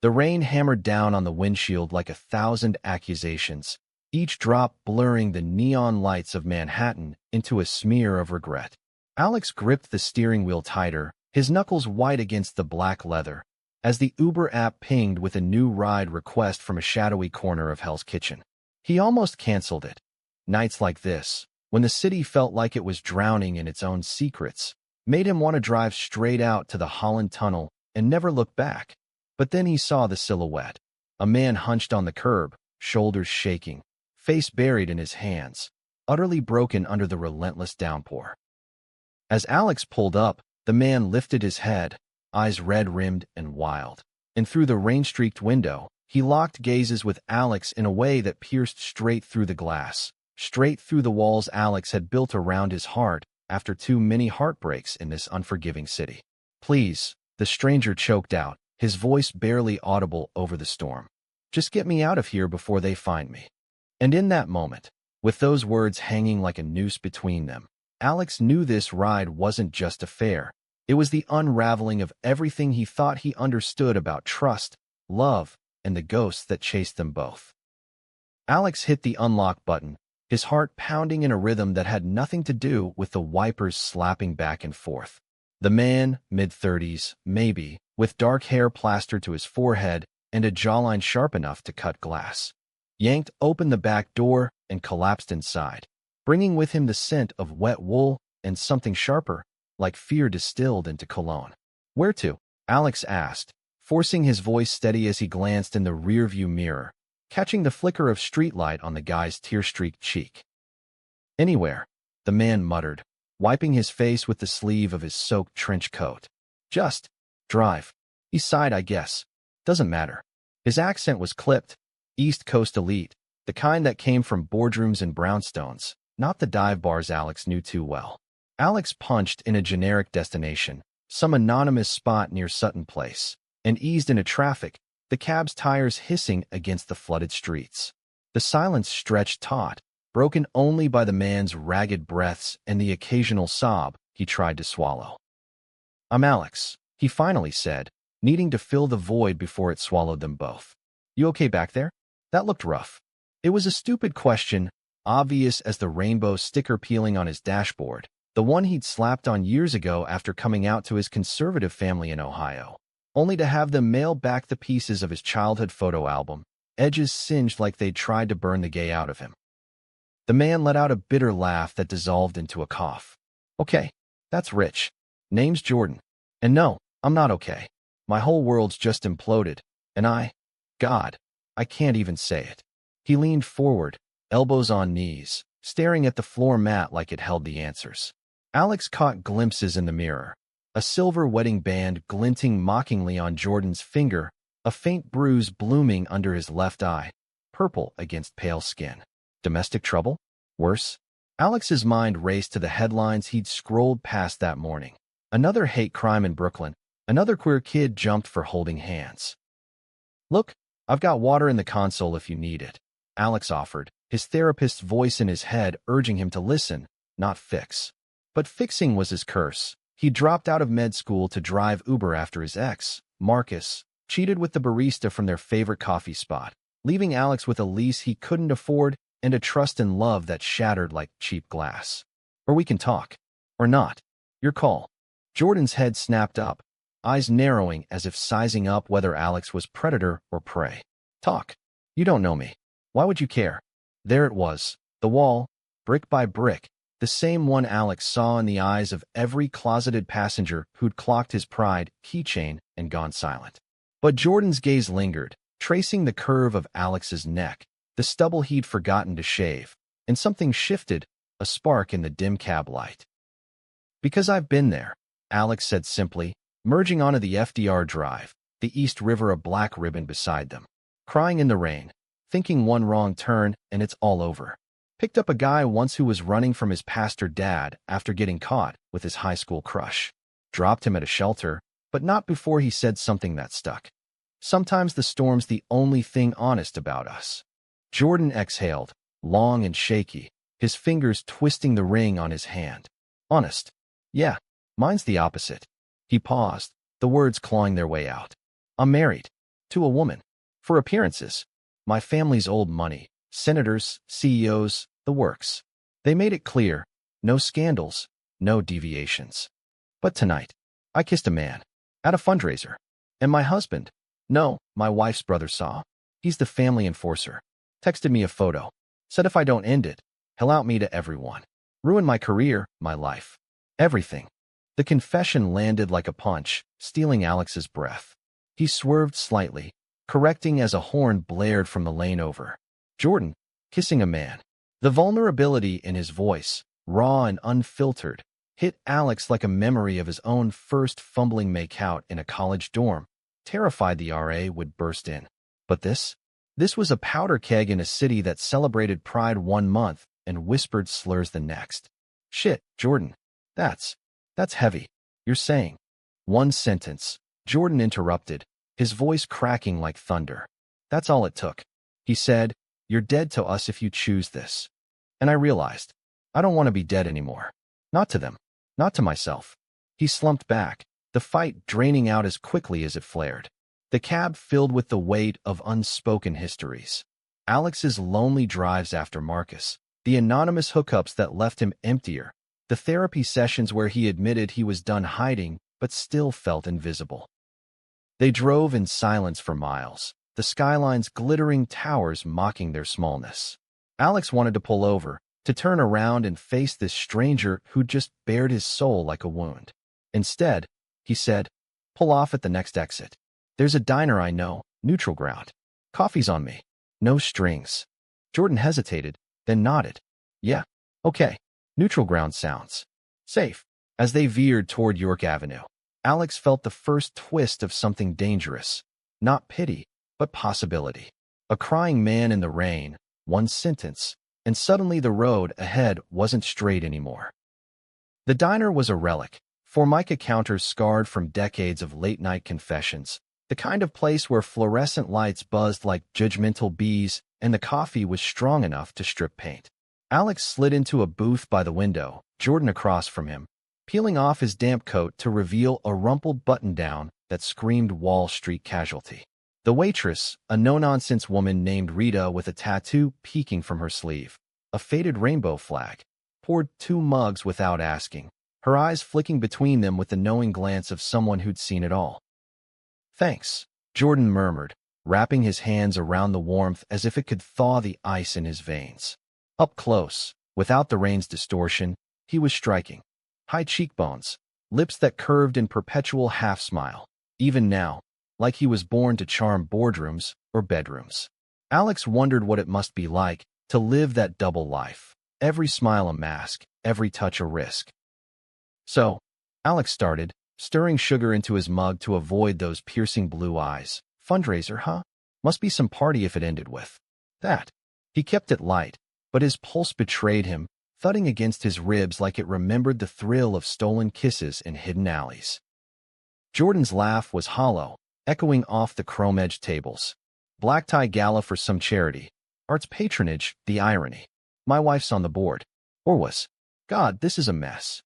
The rain hammered down on the windshield like 1,000 accusations, each drop blurring the neon lights of Manhattan into a smear of regret. Alex gripped the steering wheel tighter, his knuckles white against the black leather, as the Uber app pinged with a new ride request from a shadowy corner of Hell's Kitchen. He almost canceled it. Nights like this, when the city felt like it was drowning in its own secrets, made him want to drive straight out to the Holland Tunnel and never look back. But then he saw the silhouette. A man hunched on the curb, shoulders shaking, face buried in his hands, utterly broken under the relentless downpour. As Alex pulled up, the man lifted his head, eyes red-rimmed and wild. And through the rain-streaked window, he locked gazes with Alex in a way that pierced straight through the glass, straight through the walls Alex had built around his heart after too many heartbreaks in this unforgiving city. "Please," the stranger choked out, his voice barely audible over the storm. "Just get me out of here before they find me." And in that moment, with those words hanging like a noose between them, Alex knew this ride wasn't just a fare. It was the unraveling of everything he thought he understood about trust, love, and the ghosts that chased them both. Alex hit the unlock button, his heart pounding in a rhythm that had nothing to do with the wipers slapping back and forth. The man, mid-30s, maybe, with dark hair plastered to his forehead and a jawline sharp enough to cut glass, yanked open the back door and collapsed inside, bringing with him the scent of wet wool and something sharper, like fear distilled into cologne. "Where to?" Alex asked, forcing his voice steady as he glanced in the rearview mirror, catching the flicker of streetlight on the guy's tear-streaked cheek. "Anywhere," the man muttered, wiping his face with the sleeve of his soaked trench coat. "Just drive. East side, I guess. Doesn't matter." His accent was clipped, East Coast elite, the kind that came from boardrooms and brownstones, not the dive bars Alex knew too well. Alex punched in a generic destination, some anonymous spot near Sutton Place, and eased into traffic, the cab's tires hissing against the flooded streets. The silence stretched taut, broken only by the man's ragged breaths and the occasional sob he tried to swallow. "I'm Alex," he finally said, needing to fill the void before it swallowed them both. "You okay back there?" That looked rough. It was a stupid question, obvious as the rainbow sticker peeling on his dashboard, the one he'd slapped on years ago after coming out to his conservative family in Ohio, only to have them mail back the pieces of his childhood photo album, edges singed like they'd tried to burn the gay out of him. The man let out a bitter laugh that dissolved into a cough. "Okay, that's rich. Name's Jordan. And no, I'm not okay. My whole world's just imploded, and God, I can't even say it." He leaned forward, elbows on knees, staring at the floor mat like it held the answers. Alex caught glimpses in the mirror, a silver wedding band glinting mockingly on Jordan's finger, a faint bruise blooming under his left eye, purple against pale skin. Domestic trouble? Worse? Alex's mind raced to the headlines he'd scrolled past that morning. Another hate crime in Brooklyn, another queer kid jumped for holding hands. "Look, I've got water in the console if you need it," Alex offered, his therapist's voice in his head urging him to listen, not fix. But fixing was his curse. He dropped out of med school to drive Uber after his ex, Marcus, cheated with the barista from their favorite coffee spot, leaving Alex with a lease he couldn't afford and a trust and love that shattered like cheap glass. "Or we can talk. Or not. Your call." Jordan's head snapped up, eyes narrowing as if sizing up whether Alex was predator or prey. "Talk. You don't know me. Why would you care?" There it was, the wall, brick by brick, the same one Alex saw in the eyes of every closeted passenger who'd clocked his pride, keychain, and gone silent. But Jordan's gaze lingered, tracing the curve of Alex's neck, the stubble he'd forgotten to shave, and something shifted, a spark in the dim cab light. "Because I've been there," Alex said simply, merging onto the FDR drive, the East River a black ribbon beside them. Crying in the rain, thinking one wrong turn and it's all over. Picked up a guy once who was running from his pastor dad after getting caught with his high school crush. Dropped him at a shelter, but not before he said something that stuck. "Sometimes the storm's the only thing honest about us." Jordan exhaled, long and shaky, his fingers twisting the ring on his hand. "Honest? Yeah, mine's the opposite." He paused, the words clawing their way out. "I'm married." To a woman. For appearances. My family's old money. Senators, CEOs, the works. They made it clear. No scandals. No deviations. But tonight, I kissed a man. At a fundraiser. And my husband. No, my wife's brother saw. He's the family enforcer. Texted me a photo. Said if I don't end it, he'll out me to everyone. Ruin my career, my life. Everything. The confession landed like a punch, stealing Alex's breath. He swerved slightly, correcting as a horn blared from the lane over. Jordan, kissing a man. The vulnerability in his voice, raw and unfiltered, hit Alex like a memory of his own first fumbling makeout in a college dorm, terrified the RA would burst in. But this was a powder keg in a city that celebrated Pride 1 month and whispered slurs the next. Shit, Jordan. That's heavy. You're saying. One sentence. Jordan interrupted, his voice cracking like thunder. That's all it took. He said, you're dead to us if you choose this. And I realized, I don't want to be dead anymore. Not to them. Not to myself. He slumped back, the fight draining out as quickly as it flared. The cab filled with the weight of unspoken histories. Alex's lonely drives after Marcus, the anonymous hookups that left him emptier, the therapy sessions where he admitted he was done hiding but still felt invisible. They drove in silence for miles, the skyline's glittering towers mocking their smallness. Alex wanted to pull over, to turn around and face this stranger who'd just bared his soul like a wound. Instead, he said, pull off at the next exit. There's a diner I know, neutral ground. Coffee's on me. No strings. Jordan hesitated, then nodded. Yeah, okay. Neutral ground sounds safe. As they veered toward York Avenue, Alex felt the first twist of something dangerous. Not pity, but possibility. A crying man in the rain, one sentence, and suddenly the road ahead wasn't straight anymore. The diner was a relic, Formica counters scarred from decades of late-night confessions, the kind of place where fluorescent lights buzzed like judgmental bees and the coffee was strong enough to strip paint. Alex slid into a booth by the window, Jordan across from him, peeling off his damp coat to reveal a rumpled button-down that screamed Wall Street casualty. The waitress, a no-nonsense woman named Rita with a tattoo peeking from her sleeve, a faded rainbow flag, poured 2 mugs without asking, her eyes flicking between them with the knowing glance of someone who'd seen it all. Thanks, Jordan murmured, wrapping his hands around the warmth as if it could thaw the ice in his veins. Up close, without the rain's distortion, he was striking. High cheekbones, lips that curved in perpetual half-smile, even now, like he was born to charm boardrooms or bedrooms. Alex wondered what it must be like to live that double life, every smile a mask, every touch a risk. So, Alex started, stirring sugar into his mug to avoid those piercing blue eyes. Fundraiser, huh? Must be some party if it ended with that. He kept it light, but his pulse betrayed him, thudding against his ribs like it remembered the thrill of stolen kisses in hidden alleys. Jordan's laugh was hollow, echoing off the chrome-edged tables. Black tie gala for some charity. Arts patronage, the irony. My wife's on the board. Or was. God, this is a mess.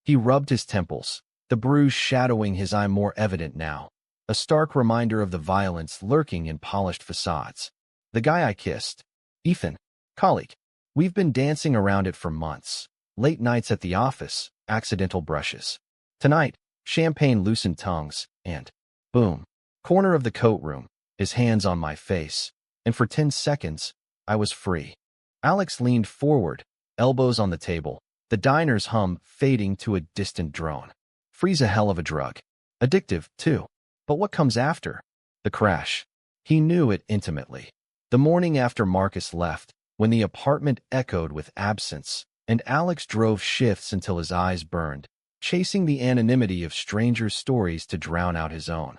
He rubbed his temples, the bruise shadowing his eye more evident now, a stark reminder of the violence lurking in polished facades. The guy I kissed. Ethan. Colleague. We've been dancing around it for months. Late nights at the office, accidental brushes. Tonight, champagne loosened tongues, and boom. Corner of the coat room, his hands on my face, and for 10 seconds, I was free. Alex leaned forward, elbows on the table, the diner's hum fading to a distant drone. Free's a hell of a drug. Addictive, too. But what comes after? The crash. He knew it intimately. The morning after Marcus left, when the apartment echoed with absence, and Alex drove shifts until his eyes burned, chasing the anonymity of strangers' stories to drown out his own.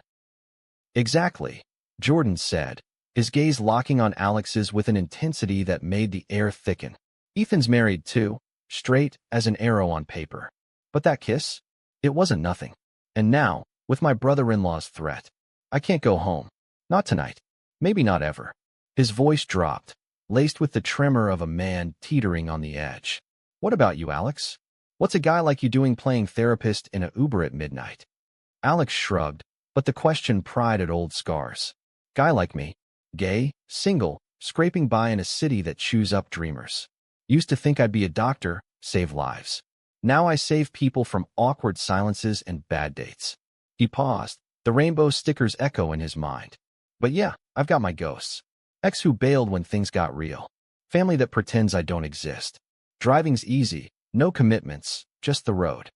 Exactly, Jordan said, his gaze locking on Alex's with an intensity that made the air thicken. Ethan's married too, straight as an arrow on paper. But that kiss? It wasn't nothing. And now, with my brother-in-law's threat, I can't go home. Not tonight. Maybe not ever. His voice dropped, laced with the tremor of a man teetering on the edge. What about you, Alex? What's a guy like you doing playing therapist in a Uber at midnight? Alex shrugged, but the question pried at old scars. Guy like me. Gay, single, scraping by in a city that chews up dreamers. Used to think I'd be a doctor, save lives. Now I save people from awkward silences and bad dates. He paused, the rainbow stickers echo in his mind. But yeah, I've got my ghosts. Ex who bailed when things got real. Family that pretends I don't exist. Driving's easy, no commitments, just the road.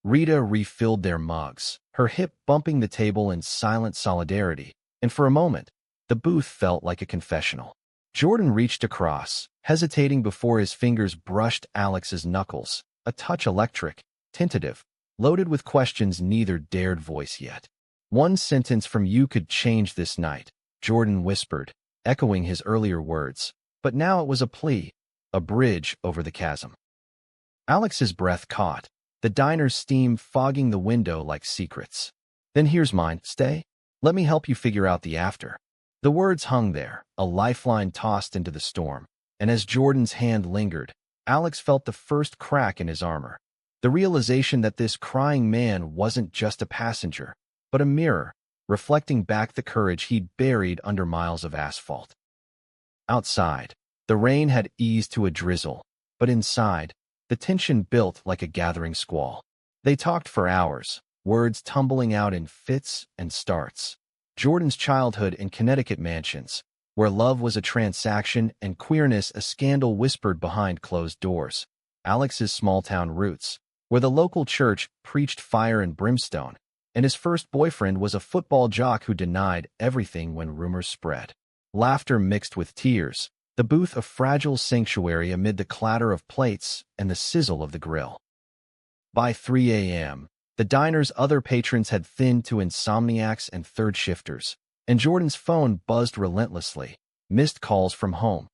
Rita refilled their mugs, her hip bumping the table in silent solidarity, and for a moment, the booth felt like a confessional. Jordan reached across, hesitating before his fingers brushed Alex's knuckles, a touch electric, tentative, loaded with questions neither dared voice yet. One sentence from you could change this night, Jordan whispered, echoing his earlier words, but now it was a plea, a bridge over the chasm. Alex's breath caught, the diner's steam fogging the window like secrets. Then here's mine, stay? Let me help you figure out the after. The words hung there, a lifeline tossed into the storm, and as Jordan's hand lingered, Alex felt the first crack in his armor. The realization that this crying man wasn't just a passenger, but a mirror, reflecting back the courage he'd buried under miles of asphalt. Outside, the rain had eased to a drizzle, but inside, the tension built like a gathering squall. They talked for hours, words tumbling out in fits and starts. Jordan's childhood in Connecticut mansions, where love was a transaction and queerness a scandal whispered behind closed doors. Alex's small-town roots, where the local church preached fire and brimstone, and his first boyfriend was a football jock who denied everything when rumors spread. Laughter mixed with tears, the booth a fragile sanctuary amid the clatter of plates and the sizzle of the grill. By 3 a.m., the diner's other patrons had thinned to insomniacs and third shifters, and Jordan's phone buzzed relentlessly, missed calls from home,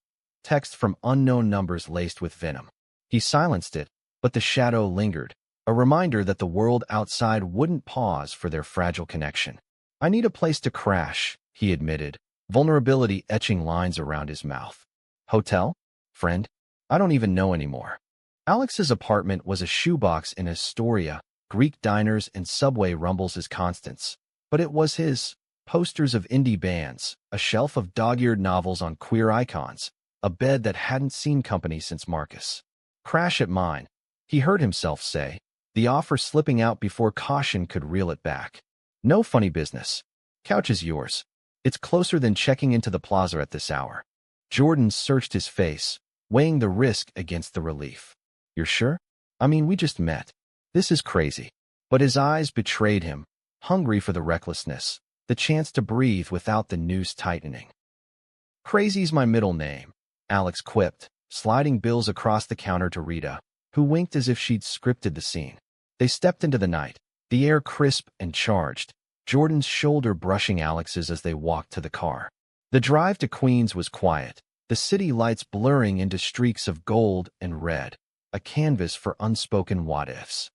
text from unknown numbers laced with venom. He silenced it, but the shadow lingered, a reminder that the world outside wouldn't pause for their fragile connection. I need a place to crash, he admitted, vulnerability etching lines around his mouth. Hotel? Friend? I don't even know anymore. Alex's apartment was a shoebox in Astoria, Greek diners and subway rumbles as constants, but it was his. Posters of indie bands, a shelf of dog-eared novels on queer icons, a bed that hadn't seen company since Marcus. Crash at mine, he heard himself say, the offer slipping out before caution could reel it back. No funny business. Couch is yours. It's closer than checking into the plaza at this hour. Jordan searched his face, weighing the risk against the relief. You're sure? I mean, we just met. This is crazy. But his eyes betrayed him, hungry for the recklessness, the chance to breathe without the noose tightening. Crazy's my middle name, Alex quipped, sliding bills across the counter to Rita, who winked as if she'd scripted the scene. They stepped into the night, the air crisp and charged, Jordan's shoulder brushing Alex's as they walked to the car. The drive to Queens was quiet, the city lights blurring into streaks of gold and red, a canvas for unspoken what-ifs.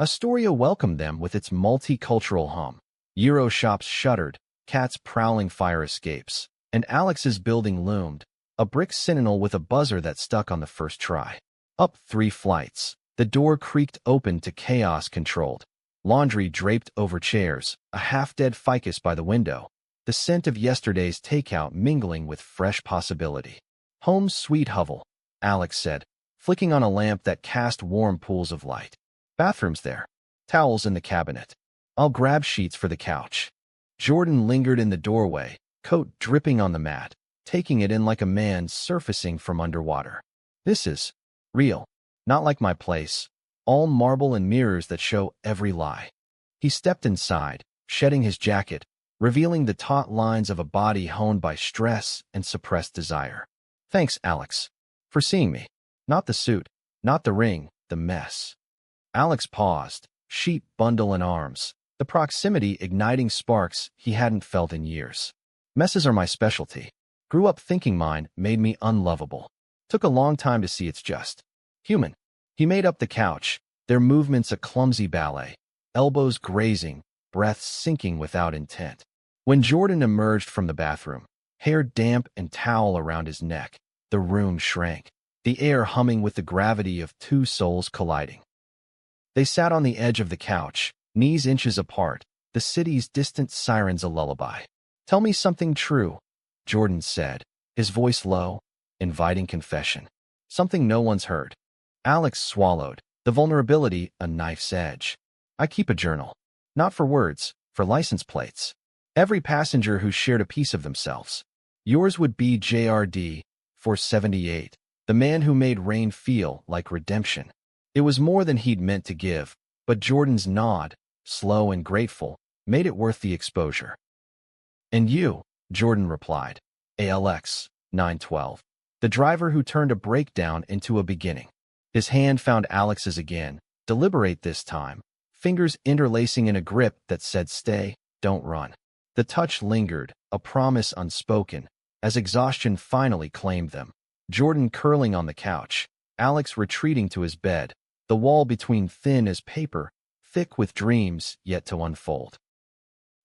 Astoria welcomed them with its multicultural hum. Euro shops shuttered, cats prowling fire escapes, and Alex's building loomed, a brick sentinel with a buzzer that stuck on the first try. Up 3 flights, the door creaked open to chaos controlled. Laundry draped over chairs, a half-dead ficus by the window, the scent of yesterday's takeout mingling with fresh possibility. Home sweet hovel, Alex said, flicking on a lamp that cast warm pools of light. Bathroom's there. Towels in the cabinet. I'll grab sheets for the couch. Jordan lingered in the doorway, coat dripping on the mat, taking it in like a man surfacing from underwater. This is real, not like my place, all marble and mirrors that show every lie. He stepped inside, shedding his jacket, revealing the taut lines of a body honed by stress and suppressed desire. Thanks, Alex, for seeing me. Not the suit, not the ring, the mess. Alex paused, sheet bundle in arms, the proximity igniting sparks he hadn't felt in years. Messes are my specialty. Grew up thinking mine made me unlovable. Took a long time to see it's just human. He made up the couch, their movements a clumsy ballet, elbows grazing, breaths sinking without intent. When Jordan emerged from the bathroom, hair damp and towel around his neck, the room shrank, the air humming with the gravity of 2 souls colliding. They sat on the edge of the couch, knees inches apart, the city's distant sirens a lullaby. Tell me something true, Jordan said, his voice low, inviting confession. Something no one's heard. Alex swallowed, the vulnerability a knife's edge. I keep a journal. Not for words, for license plates. Every passenger who shared a piece of themselves. Yours would be JRD, 478, the man who made rain feel like redemption. It was more than he'd meant to give, but Jordan's nod, slow and grateful, made it worth the exposure. And you, Jordan replied. ALX, 912. The driver who turned a breakdown into a beginning. His hand found Alex's again, deliberate this time, fingers interlacing in a grip that said stay, don't run. The touch lingered, a promise unspoken, as exhaustion finally claimed them. Jordan curling on the couch, Alex retreating to his bed, the wall between thin as paper, thick with dreams yet to unfold.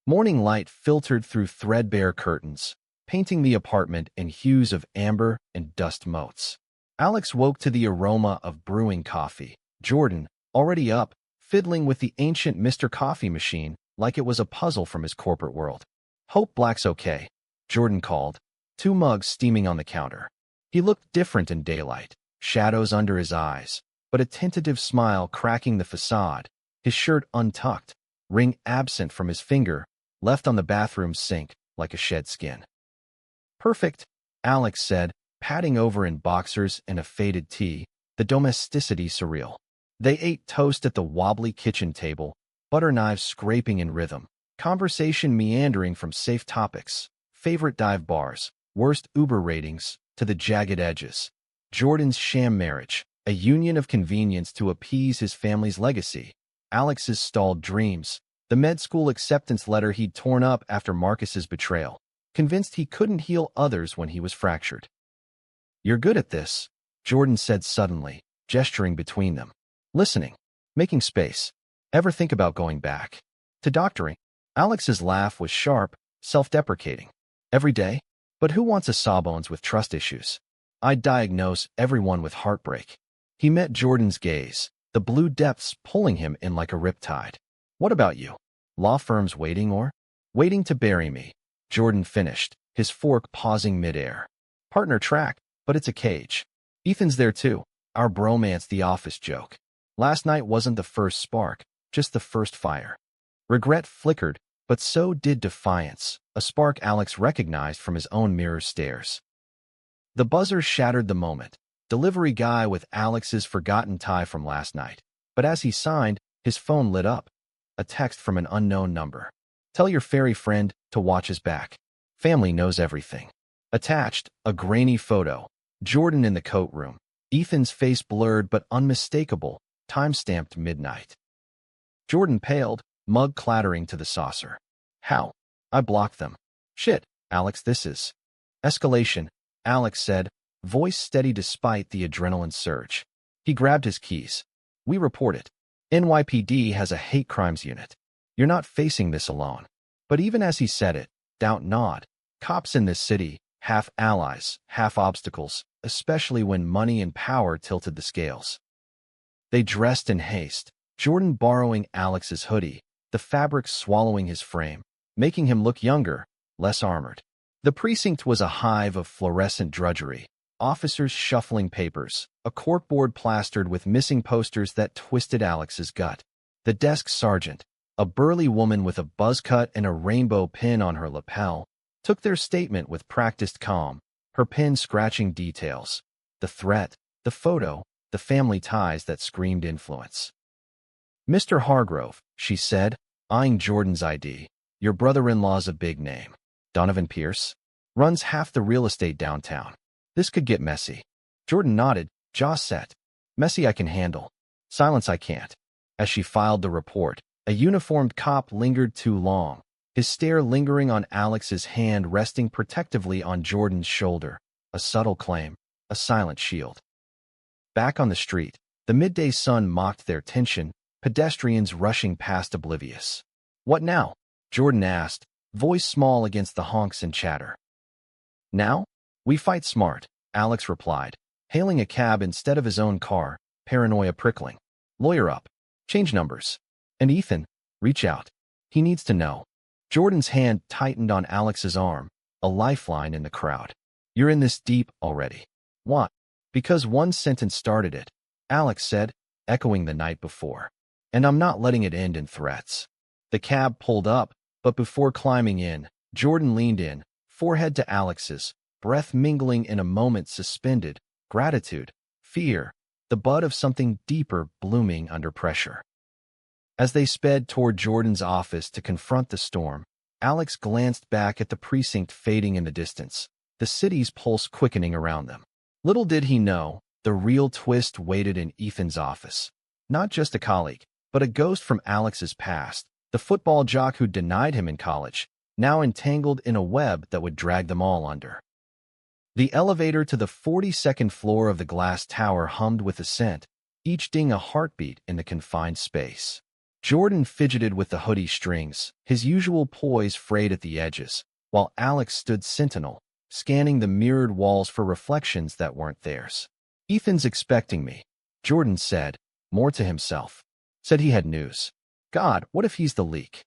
Morning light filtered through threadbare curtains, painting the apartment in hues of amber and dust motes. Alex woke to the aroma of brewing coffee. Jordan, already up, fiddling with the ancient Mr. Coffee machine like it was a puzzle from his corporate world. Hope Black's okay, Jordan called, 2 mugs steaming on the counter. He looked different in daylight, shadows under his eyes, but a tentative smile cracking the facade, his shirt untucked, ring absent from his finger, left on the bathroom sink like a shed skin. Perfect, Alex said, patting over in boxers and a faded tee, the domesticity surreal. They ate toast at the wobbly kitchen table, butter knives scraping in rhythm, conversation meandering from safe topics, favorite dive bars, worst Uber ratings, to the jagged edges. Jordan's sham marriage, a union of convenience to appease his family's legacy. Alex's stalled dreams, the med school acceptance letter he'd torn up after Marcus's betrayal, convinced he couldn't heal others when he was fractured. You're good at this, Jordan said suddenly, gesturing between them. Listening, making space. Ever think about going back to doctoring? Alex's laugh was sharp, self-deprecating. Every day? But who wants a sawbones with trust issues? I'd diagnose everyone with heartbreak. He met Jordan's gaze, the blue depths pulling him in like a riptide. What about you? Law firms waiting or? Waiting to bury me, Jordan finished, his fork pausing midair. Partner track, but it's a cage. Ethan's there too, our bromance the office joke. Last night wasn't the first spark, just the first fire. Regret flickered, but so did defiance, a spark Alex recognized from his own mirror stares. The buzzer shattered the moment, delivery guy with Alex's forgotten tie from last night. But as he signed, his phone lit up. A text from an unknown number. Tell your fairy friend to watch his back. Family knows everything. Attached, a grainy photo. Jordan in the coat room. Ethan's face blurred but unmistakable, time-stamped midnight. Jordan paled, mug clattering to the saucer. How? I blocked them. Shit, Alex, this is escalation, Alex said, voice steady despite the adrenaline surge. He grabbed his keys. We report it. NYPD has a hate crimes unit. You're not facing this alone. But even as he said it, doubt not, cops in this city, half allies, half obstacles, especially when money and power tilted the scales. They dressed in haste, Jordan borrowing Alex's hoodie, the fabric swallowing his frame, making him look younger, less armored. The precinct was a hive of fluorescent drudgery, officers shuffling papers, a corkboard plastered with missing posters that twisted Alex's gut. The desk sergeant, a burly woman with a buzz cut and a rainbow pin on her lapel, took their statement with practiced calm, her pen scratching details. The threat, the photo, the family ties that screamed influence. Mr. Hargrove, she said, eyeing Jordan's ID, your brother-in-law's a big name. Donovan Pierce? Runs half the real estate downtown. This could get messy. Jordan nodded, jaw set. Messy I can handle. Silence I can't. As she filed the report, a uniformed cop lingered too long, his stare lingering on Alex's hand resting protectively on Jordan's shoulder. A subtle claim, a silent shield. Back on the street, the midday sun mocked their tension, pedestrians rushing past oblivious. What now? Jordan asked, voice small against the honks and chatter. Now? We fight smart, Alex replied, hailing a cab instead of his own car, paranoia prickling. Lawyer up. Change numbers. And Ethan, reach out. He needs to know. Jordan's hand tightened on Alex's arm, a lifeline in the crowd. You're in this deep already. What? Because one sentence started it, Alex said, echoing the night before. And I'm not letting it end in threats. The cab pulled up, but before climbing in, Jordan leaned in, forehead to Alex's, breath mingling in a moment suspended, gratitude, fear, the bud of something deeper blooming under pressure. As they sped toward Jordan's office to confront the storm, Alex glanced back at the precinct fading in the distance, the city's pulse quickening around them. Little did he know, the real twist waited in Ethan's office. Not just a colleague, but a ghost from Alex's past, the football jock who denied him in college, now entangled in a web that would drag them all under. The elevator to the 42nd floor of the glass tower hummed with ascent, each ding a heartbeat in the confined space. Jordan fidgeted with the hoodie strings, his usual poise frayed at the edges, while Alex stood sentinel, scanning the mirrored walls for reflections that weren't theirs. Ethan's expecting me, Jordan said, more to himself. Said he had news. God, what if he's the leak?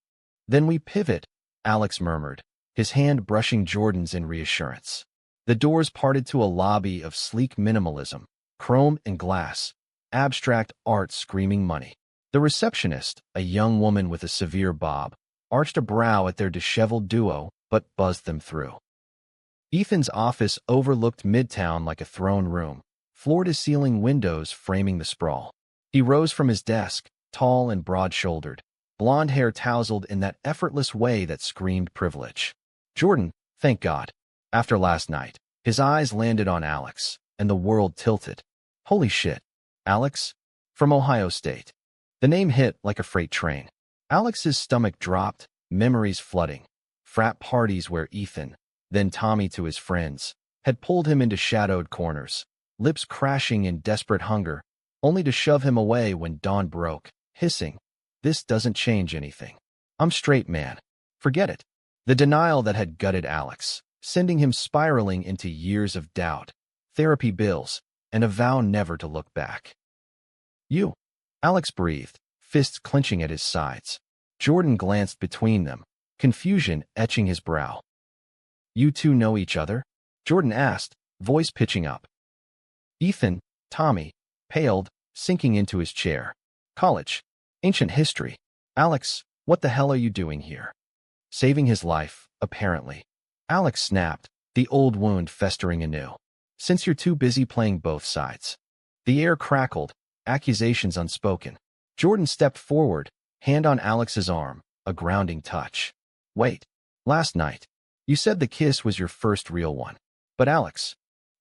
Then we pivot, Alex murmured, his hand brushing Jordan's in reassurance. The doors parted to a lobby of sleek minimalism, chrome and glass, abstract art screaming money. The receptionist, a young woman with a severe bob, arched a brow at their disheveled duo, but buzzed them through. Ethan's office overlooked Midtown like a throne room, floor-to-ceiling windows framing the sprawl. He rose from his desk, tall and broad-shouldered, blonde hair tousled in that effortless way that screamed privilege. Jordan, thank God. After last night, his eyes landed on Alex, and the world tilted. Holy shit. Alex? From Ohio State. The name hit like a freight train. Alex's stomach dropped, memories flooding. Frat parties where Ethan, then Tommy to his friends, had pulled him into shadowed corners, lips crashing in desperate hunger, only to shove him away when dawn broke, hissing, "This doesn't change anything. I'm straight, man. Forget it." The denial that had gutted Alex, sending him spiraling into years of doubt, therapy bills, and a vow never to look back. You. Alex breathed, fists clenching at his sides. Jordan glanced between them, confusion etching his brow. You two know each other? Jordan asked, voice pitching up. Ethan, Tommy, paled, sinking into his chair. College. Ancient history. Alex, what the hell are you doing here? Saving his life, apparently. Alex snapped, the old wound festering anew. Since you're too busy playing both sides. The air crackled, accusations unspoken. Jordan stepped forward, hand on Alex's arm, a grounding touch. Wait. Last night, you said the kiss was your first real one. But Alex.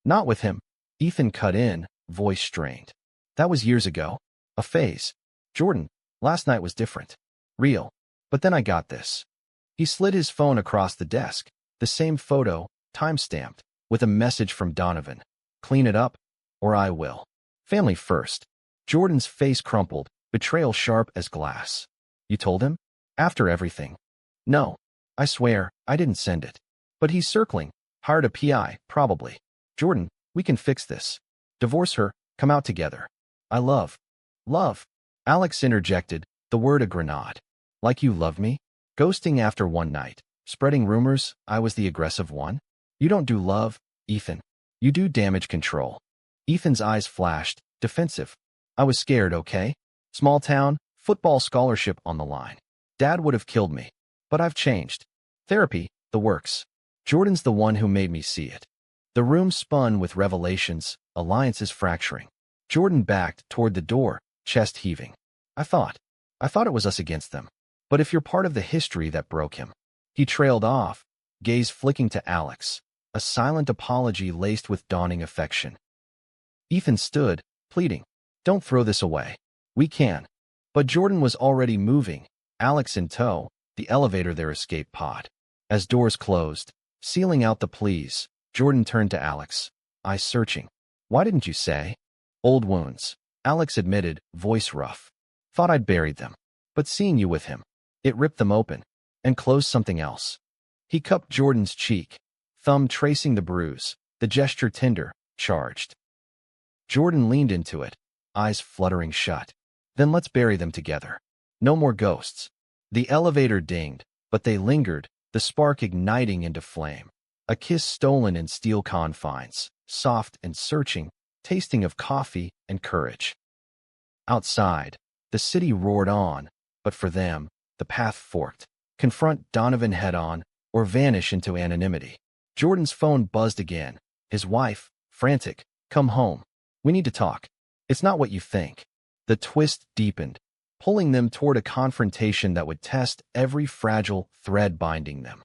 Not with him. Ethan cut in, voice strained. That was years ago. A phase. Jordan, last night was different. Real. But then I got this. He slid his phone across the desk, the same photo, time-stamped, with a message from Donovan. Clean it up, or I will. Family first. Jordan's face crumpled, betrayal sharp as glass. You told him? After everything. No. I swear, I didn't send it. But he's circling. Hired a PI, probably. Jordan, we can fix this. Divorce her, come out together. I love. Love. Alex interjected, the word a grenade. Like you love me? Ghosting after one night. Spreading rumors, I was the aggressive one? You don't do love, Ethan. You do damage control. Ethan's eyes flashed, defensive. I was scared, okay? Small town, football scholarship on the line. Dad would have killed me. But I've changed. Therapy, the works. Jordan's the one who made me see it. The room spun with revelations, alliances fracturing. Jordan backed toward the door, chest heaving. I thought it was us against them. But if you're part of the history that broke him. He trailed off, gaze flicking to Alex, a silent apology laced with dawning affection. Ethan stood, pleading. Don't throw this away. We can. But Jordan was already moving, Alex in tow, the elevator their escape pod. As doors closed, sealing out the pleas, Jordan turned to Alex, eyes searching. Why didn't you say? Old wounds, Alex admitted, voice rough. Thought I'd buried them. But seeing you with him, it ripped them open, and closed something else. He cupped Jordan's cheek, thumb tracing the bruise, the gesture tender, charged. Jordan leaned into it, eyes fluttering shut. Then let's bury them together. No more ghosts. The elevator dinged, But they lingered, the spark igniting into flame. A kiss stolen in steel confines, soft and searching, tasting of coffee and courage. Outside, the city roared on, but for them, the path forked. Confront Donovan head-on, or vanish into anonymity. Jordan's phone buzzed again. His wife, frantic, "Come home. We need to talk. It's not what you think." The twist deepened, pulling them toward a confrontation that would test every fragile thread binding them.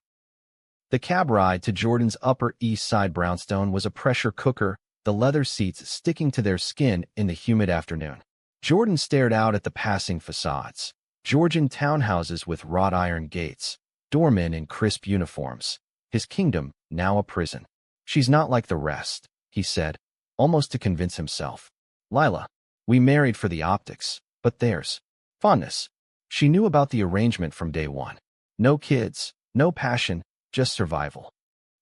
The cab ride to Jordan's Upper East Side brownstone was a pressure cooker, the leather seats sticking to their skin in the humid afternoon. Jordan stared out at the passing facades. Georgian townhouses with wrought iron gates, doormen in crisp uniforms. His kingdom, now a prison. "She's not like the rest," he said, almost to convince himself. "Lila, we married for the optics, but there's fondness." She knew about the arrangement from day one. No kids, no passion, just survival.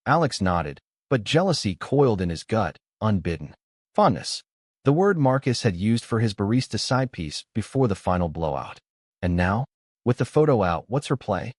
Alex nodded, but jealousy coiled in his gut, unbidden. Fondness. The word Marcus had used for his barista side piece before the final blowout. And now, with the photo out, what's her play?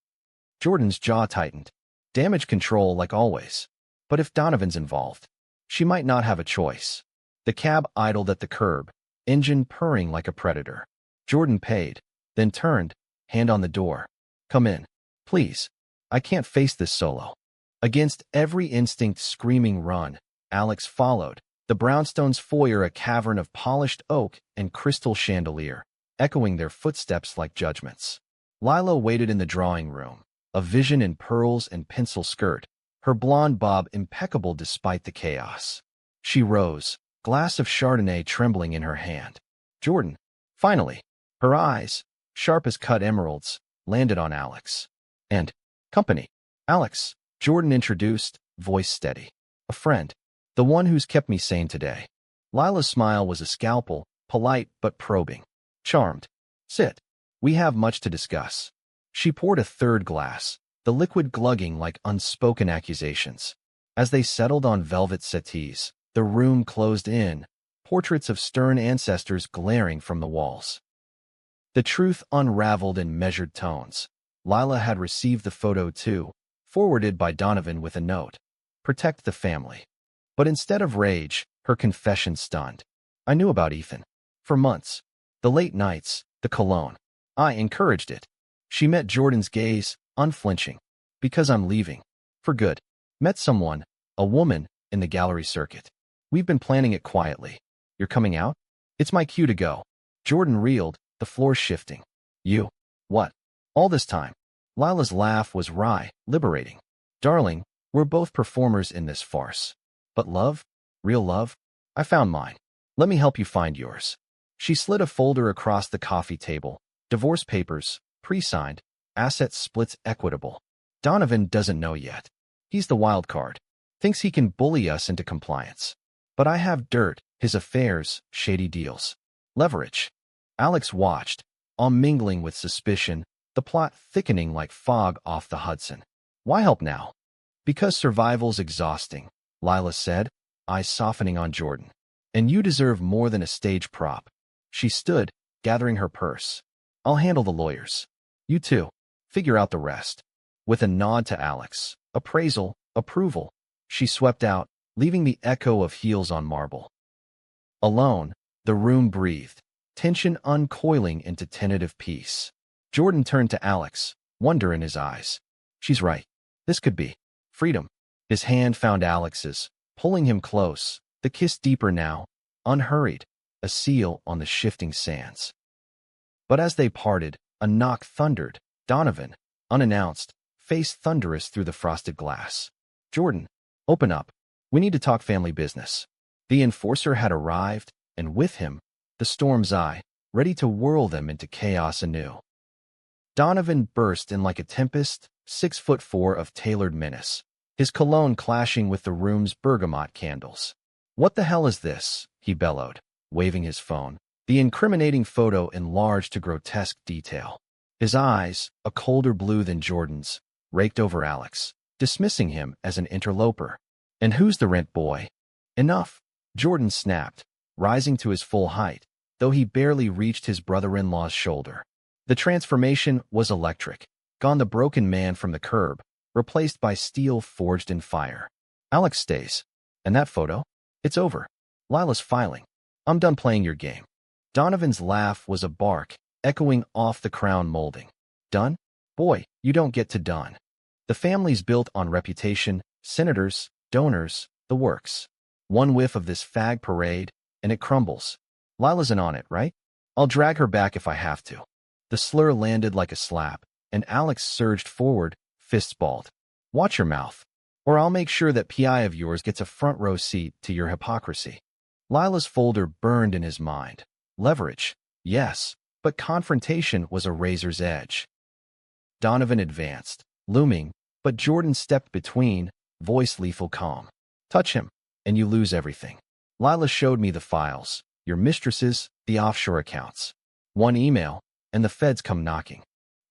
Jordan's jaw tightened. Damage control like always. But if Donovan's involved, she might not have a choice. The cab idled at the curb, engine purring like a predator. Jordan paid, then turned, hand on the door. "Come in, please. I can't face this solo." Against every instinct screaming run, Alex followed, the brownstone's foyer a cavern of polished oak and crystal chandelier, echoing their footsteps like judgments. Lila waited in the drawing room, a vision in pearls and pencil skirt, her blonde bob impeccable despite the chaos. She rose, glass of Chardonnay trembling in her hand. Jordan, finally, her eyes, sharp as cut emeralds, landed on Alex. "And company." "Alex," Jordan introduced, voice steady. "A friend. The one who's kept me sane today." Lila's smile was a scalpel, polite but probing. "Charmed. Sit. We have much to discuss." She poured a third glass, the liquid glugging like unspoken accusations. As they settled on velvet settees, the room closed in, portraits of stern ancestors glaring from the walls. The truth unraveled in measured tones. Lila had received the photo too, forwarded by Donovan with a note. "Protect the family." But instead of rage, her confession stunned. "I knew about Ethan. For months. The late nights, the cologne. I encouraged it." She met Jordan's gaze, unflinching. "Because I'm leaving. For good. Met someone, a woman, in the gallery circuit. We've been planning it quietly. You're coming out? It's my cue to go." Jordan reeled, the floor shifting. "You? What? All this time?" Lila's laugh was wry, liberating. "Darling, we're both performers in this farce. But love? Real love? I found mine. Let me help you find yours." She slid a folder across the coffee table. "Divorce papers, pre-signed, assets splits equitable. Donovan doesn't know yet. He's the wild card. Thinks he can bully us into compliance. But I have dirt, his affairs, shady deals. Leverage." Alex watched, all mingling with suspicion, the plot thickening like fog off the Hudson. "Why help now?" "Because survival's exhausting," Lila said, eyes softening on Jordan. "And you deserve more than a stage prop." She stood, gathering her purse. "I'll handle the lawyers. You too. Figure out the rest." With a nod to Alex, appraisal, approval, she swept out, leaving the echo of heels on marble. Alone, the room breathed, tension uncoiling into tentative peace. Jordan turned to Alex, wonder in his eyes. "She's right. This could be freedom." His hand found Alex's, pulling him close, the kiss deeper now, unhurried, a seal on the shifting sands. But as they parted, a knock thundered. Donovan, unannounced, face thunderous through the frosted glass. "Jordan, open up. We need to talk family business." The enforcer had arrived, and with him, the storm's eye, ready to whirl them into chaos anew. Donovan burst in like a tempest, 6'4" of tailored menace, his cologne clashing with the room's bergamot candles. "What the hell is this?" he bellowed, waving his phone, the incriminating photo enlarged to grotesque detail. His eyes, a colder blue than Jordan's, raked over Alex, dismissing him as an interloper. "And who's the rent boy?" "Enough," Jordan snapped, rising to his full height, though he barely reached his brother-in-law's shoulder. The transformation was electric. Gone the broken man from the curb, replaced by steel forged in fire. Alex stays. And that photo? It's over. Lila's filing. I'm done playing your game. Donovan's laugh was a bark, echoing off the crown molding. Done? Boy, you don't get to done. The family's built on reputation, senators, donors, the works. One whiff of this fag parade, and it crumbles. Lila's in on it, right? I'll drag her back if I have to. The slur landed like a slap, and Alex surged forward, fists balled. Watch your mouth, or I'll make sure that PI of yours gets a front row seat to your hypocrisy. Lila's folder burned in his mind. Leverage, yes, but confrontation was a razor's edge. Donovan advanced, looming, but Jordan stepped between, voice lethal calm. Touch him, and you lose everything. Lila showed me the files, your mistresses, the offshore accounts. One email, and the feds come knocking.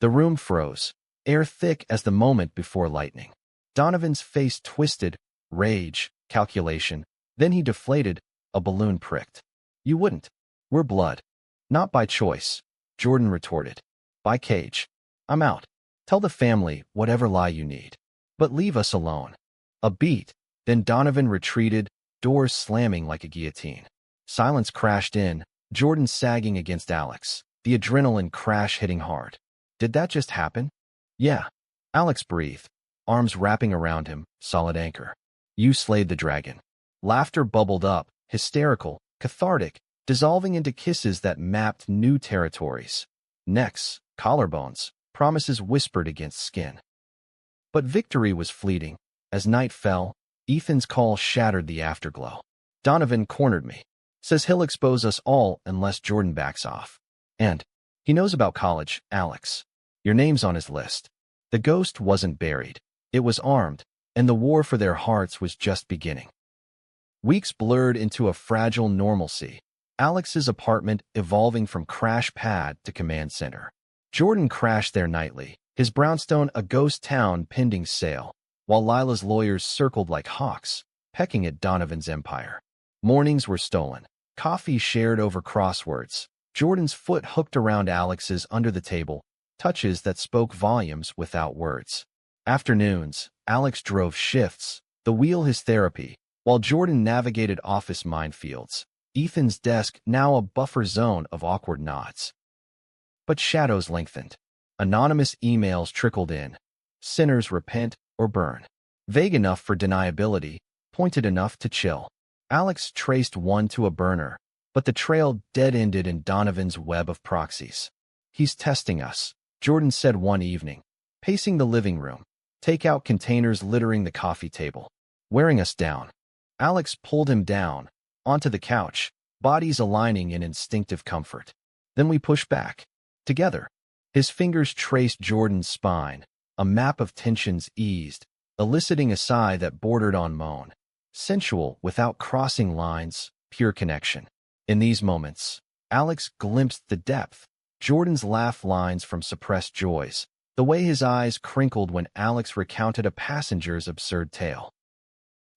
The room froze, air thick as the moment before lightning. Donovan's face twisted, rage, calculation. Then he deflated, a balloon pricked. You wouldn't. We're blood. Not by choice, Jordan retorted. By cage. I'm out. Tell the family whatever lie you need. But leave us alone. A beat, then Donovan retreated, doors slamming like a guillotine. Silence crashed in, Jordan sagging against Alex, the adrenaline crash hitting hard. Did that just happen? Yeah. Alex breathed, arms wrapping around him, solid anchor. You slayed the dragon. Laughter bubbled up, hysterical, cathartic, dissolving into kisses that mapped new territories. Necks, collarbones, promises whispered against skin. But victory was fleeting. As night fell, Ethan's call shattered the afterglow. Donovan cornered me. Says he'll expose us all unless Jordan backs off. And he knows about college, Alex. Your name's on his list. The ghost wasn't buried. It was armed, and the war for their hearts was just beginning. Weeks blurred into a fragile normalcy. Alex's apartment evolving from crash pad to command center. Jordan crashed there nightly, his brownstone a ghost town pending sale, while Lila's lawyers circled like hawks, pecking at Donovan's empire. Mornings were stolen, coffee shared over crosswords, Jordan's foot hooked around Alex's under the table, touches that spoke volumes without words. Afternoons, Alex drove shifts, the wheel his therapy, while Jordan navigated office minefields, Ethan's desk now a buffer zone of awkward nods. But shadows lengthened. Anonymous emails trickled in. Sinners repent or burn. Vague enough for deniability, pointed enough to chill. Alex traced one to a burner, but the trail dead-ended in Donovan's web of proxies. He's testing us, Jordan said one evening, pacing the living room, takeout containers littering the coffee table, wearing us down. Alex pulled him down, onto the couch, bodies aligning in instinctive comfort. Then we pushed back. Together. His fingers traced Jordan's spine, a map of tensions eased, eliciting a sigh that bordered on moan. Sensual without crossing lines, pure connection. In these moments, Alex glimpsed the depth, Jordan's laugh lines from suppressed joys, the way his eyes crinkled when Alex recounted a passenger's absurd tale.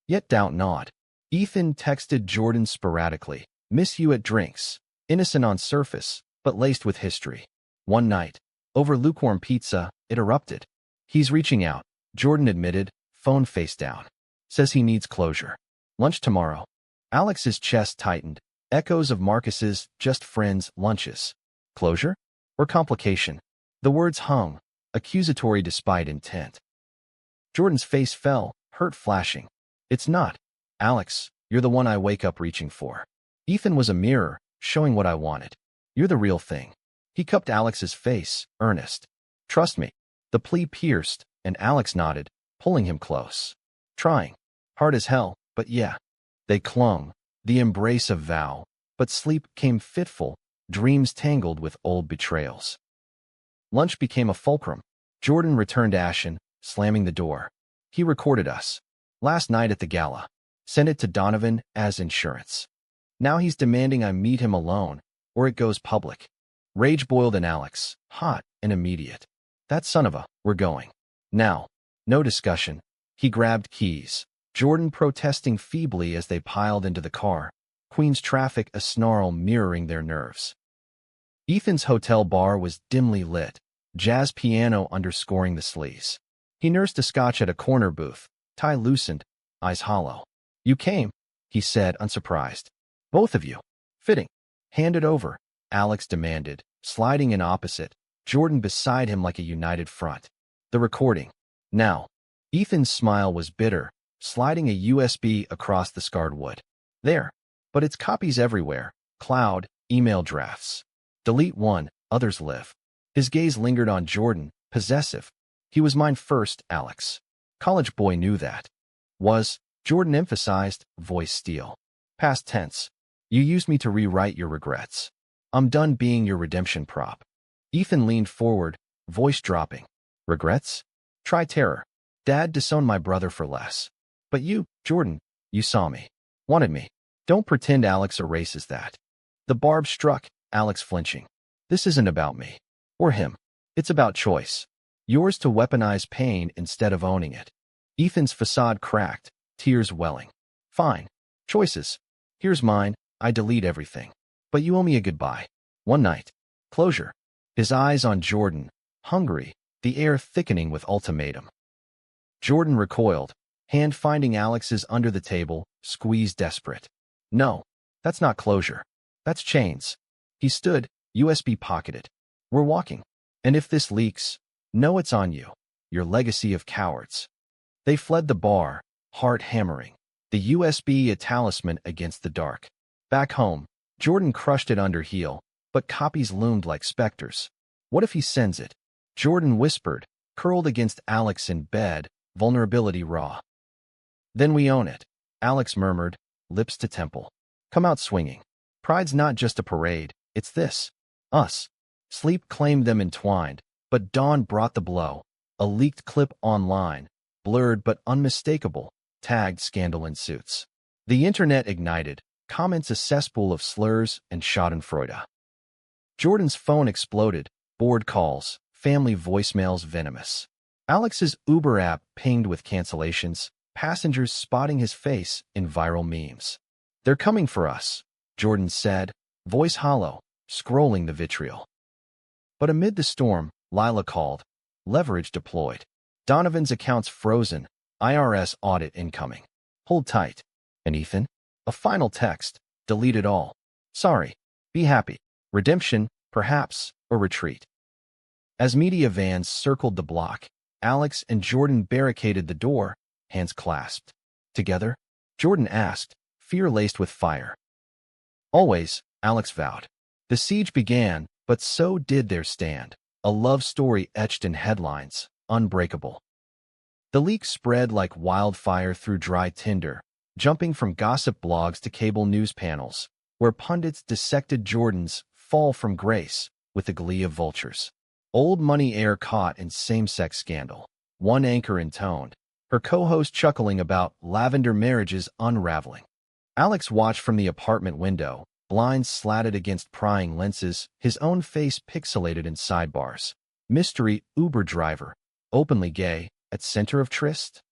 Yet doubt not. Ethan texted Jordan sporadically, miss you at drinks, innocent on surface, but laced with history. One night, over lukewarm pizza, it erupted. He's reaching out, Jordan admitted, phone face down. Says he needs closure. Lunch tomorrow. Alex's chest tightened, echoes of Marcus's just friends lunches. Closure? Or complication? The words hung, accusatory despite intent. Jordan's face fell, hurt flashing. It's not. Alex, you're the one I wake up reaching for. Ethan was a mirror, showing what I wanted. You're the real thing. He cupped Alex's face, earnest. Trust me. The plea pierced, and Alex nodded, pulling him close. Trying. Hard as hell, but yeah. They clung, the embrace of vow, but sleep came fitful, dreams tangled with old betrayals. Lunch became a fulcrum. Jordan returned ashen, slamming the door. He recorded us. Last night at the gala. Sent it to Donovan as insurance. Now he's demanding I meet him alone, or it goes public. Rage boiled in Alex, hot and immediate. That son of a, we're going. Now. No discussion. He grabbed keys. Jordan protesting feebly as they piled into the car. Queen's traffic a snarl mirroring their nerves. Ethan's hotel bar was dimly lit. jazz piano underscoring the sleaze. He nursed a scotch at a corner booth, tie loosened, eyes hollow. "You came," he said, unsurprised. "Both of you. Fitting." "Hand it over," Alex demanded, sliding in opposite, Jordan beside him like a united front. "The recording. Now." Ethan's smile was bitter, sliding a USB across the scarred wood. "There. But it's copies everywhere. Cloud, email drafts. Delete one, others live." His gaze lingered on Jordan, possessive. "He was mine first, Alex." College boy knew that. "Was," Jordan emphasized, voice steel. "Past tense. You used me to rewrite your regrets. I'm done being your redemption prop." Ethan leaned forward, voice dropping. "Regrets? Try terror. Dad disowned my brother for less. But you, Jordan, you saw me. Wanted me. Don't pretend Alex erases that." The barb struck, Alex flinching. "This isn't about me. Or him. It's about choice. Yours to weaponize pain instead of owning it." Ethan's facade cracked, tears welling. "Fine. Choices. Here's mine. I delete everything. But you owe me a goodbye. One night. Closure." His eyes on Jordan, hungry, the air thickening with ultimatum. Jordan recoiled, hand finding Alex's under the table, squeezed desperate. "No, that's not closure. That's chains." He stood, USB pocketed. "We're walking. And if this leaks, know it's on you. Your legacy of cowards." They fled the bar, heart hammering. The USB a talisman against the dark. Back home, Jordan crushed it under heel, but copies loomed like specters. "What if he sends it?" Jordan whispered, curled against Alex in bed, vulnerability raw. "Then we own it," Alex murmured, lips to temple. "Come out swinging. Pride's not just a parade, it's this. Us." Sleep claimed them entwined, but dawn brought the blow. A leaked clip online, blurred but unmistakable, tagged scandal in suits. The internet ignited, comments a cesspool of slurs and schadenfreude. Jordan's phone exploded, bored calls, family voicemails venomous. Alex's Uber app pinged with cancellations, passengers spotting his face in viral memes. "They're coming for us," Jordan said, voice hollow, scrolling the vitriol. But amid the storm, Lila called. Leverage deployed. Donovan's accounts frozen. IRS audit incoming. Hold tight. And Ethan? A final text. Delete it all. Sorry. Be happy. Redemption, perhaps, or retreat. As media vans circled the block, Alex and Jordan barricaded the door, hands clasped. "Together?" Jordan asked, fear-laced with fire. "Always," Alex vowed. The siege began, but so did their stand. A love story etched in headlines, unbreakable. The leak spread like wildfire through dry tinder, jumping from gossip blogs to cable news panels, where pundits dissected Jordan's fall from grace with the glee of vultures. Old money air caught in same-sex scandal. One anchor intoned, her co-host chuckling about lavender marriages unraveling. Alex watched from the apartment window, blinds slatted against prying lenses, his own face pixelated in sidebars. Mystery Uber driver, openly gay, at center of tryst?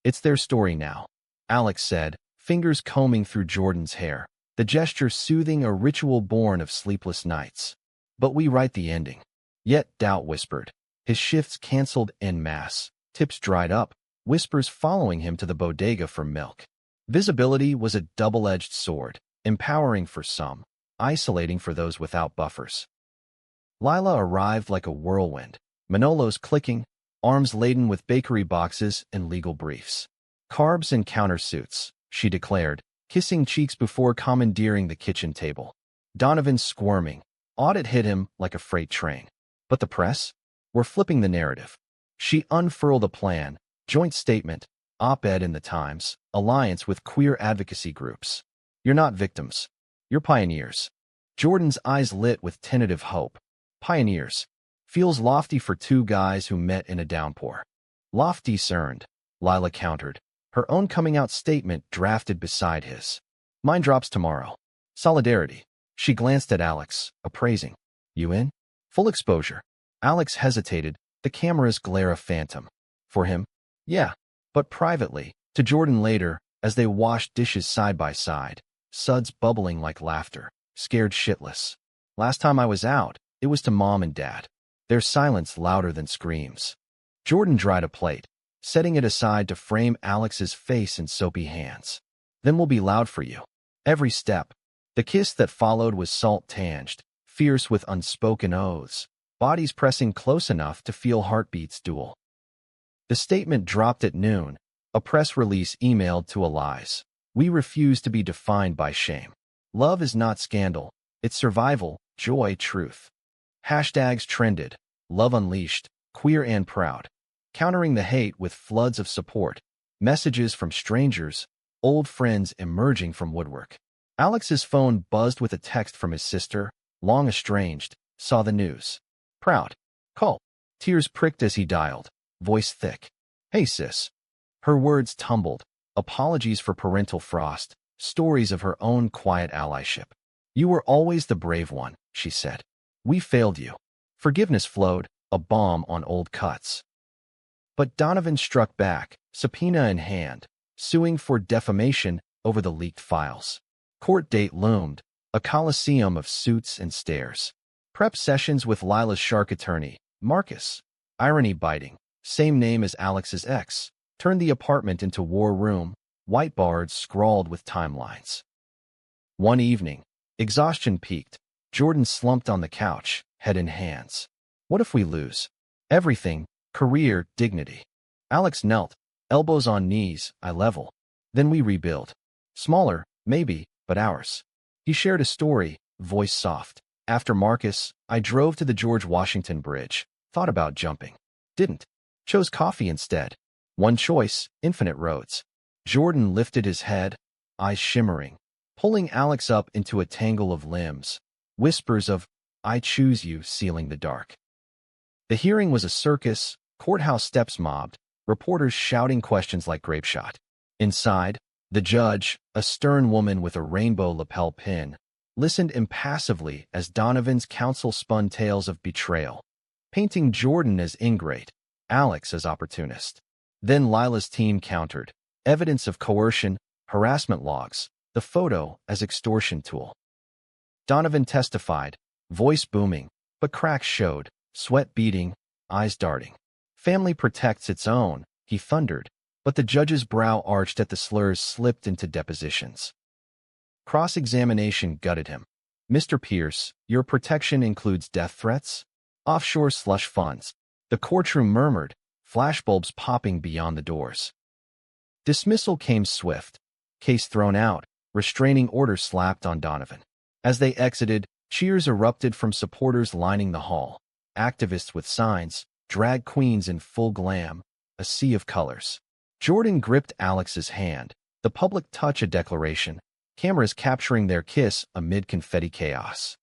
"It's their story now," Alex said, fingers combing through Jordan's hair, the gesture soothing a ritual born of sleepless nights. "But we write the ending." Yet doubt whispered. His shifts canceled en masse, tips dried up, whispers following him to the bodega for milk. Visibility was a double-edged sword, empowering for some, isolating for those without buffers. Lila arrived like a whirlwind, Manolos clicking, arms laden with bakery boxes and legal briefs. "Carbs and countersuits," she declared, kissing cheeks before commandeering the kitchen table. Donovan squirming. Audit hit him like a freight train. But the press? We're flipping the narrative. She unfurled a plan, joint statement, op-ed in the Times, alliance with queer advocacy groups. "You're not victims. You're pioneers." Jordan's eyes lit with tentative hope. Pioneers. Feels lofty for two guys who met in a downpour. Lofty cerned, Lila countered, her own coming-out statement drafted beside his. "Mine drops tomorrow. Solidarity." She glanced at Alex, appraising. "You in?" "Full exposure." Alex hesitated, the camera's glare a phantom. For him? Yeah. But privately, to Jordan later, as they washed dishes side by side, suds bubbling like laughter, scared shitless. "Last time I was out, it was to Mom and Dad." their silence louder than screams. Jordan dried a plate, setting it aside to frame Alex's face in soapy hands. Then we'll be loud for you. Every step. The kiss that followed was salt-tinged, fierce with unspoken oaths, bodies pressing close enough to feel heartbeats duel. The statement dropped at noon, a press release emailed to Elias. We refuse to be defined by shame. Love is not scandal. It's survival, joy, truth. Hashtags trended, love unleashed, queer and proud. Countering the hate with floods of support, messages from strangers, old friends emerging from woodwork. Alex's phone buzzed with a text from his sister, long estranged, saw the news. Proud. Call. Tears pricked as he dialed, voice thick. Hey sis. Her words tumbled, apologies for parental frost, stories of her own quiet allyship. You were always the brave one, she said. We failed you. Forgiveness flowed, a balm on old cuts. But Donovan struck back, subpoena in hand, suing for defamation over the leaked files. Court date loomed, a coliseum of suits and stares. Prep sessions with Lila's shark attorney, Marcus. Irony biting, same name as Alex's ex, turned the apartment into war room, whiteboards scrawled with timelines. One evening, exhaustion peaked. Jordan slumped on the couch, head in hands. What if we lose? Everything, career, dignity. Alex knelt, elbows on knees, eye level. Then we rebuild. Smaller, maybe, but ours. He shared a story, voice soft. After Marcus, I drove to the George Washington Bridge, thought about jumping. Didn't. Chose coffee instead. One choice, infinite roads. Jordan lifted his head, eyes shimmering, pulling Alex up into a tangle of limbs. Whispers of, I choose you, sealing the dark. The hearing was a circus, courthouse steps mobbed, reporters shouting questions like grapeshot. Inside, the judge, a stern woman with a rainbow lapel pin, listened impassively as Donovan's counsel spun tales of betrayal, painting Jordan as ingrate, Alex as opportunist. Then Lila's team countered, evidence of coercion, harassment logs, the photo as extortion tool. Donovan testified, voice booming, but cracks showed, sweat beading, eyes darting. Family protects its own, he thundered, but the judge's brow arched at the slurs slipped into depositions. Cross-examination gutted him. Mr. Pierce, your protection includes death threats? Offshore slush funds. The courtroom murmured, flashbulbs popping beyond the doors. Dismissal came swift. Case thrown out, restraining order slapped on Donovan. As they exited, cheers erupted from supporters lining the hall. Activists with signs, drag queens in full glam, a sea of colors. Jordan gripped Alex's hand, the public touch a declaration, cameras capturing their kiss amid confetti chaos.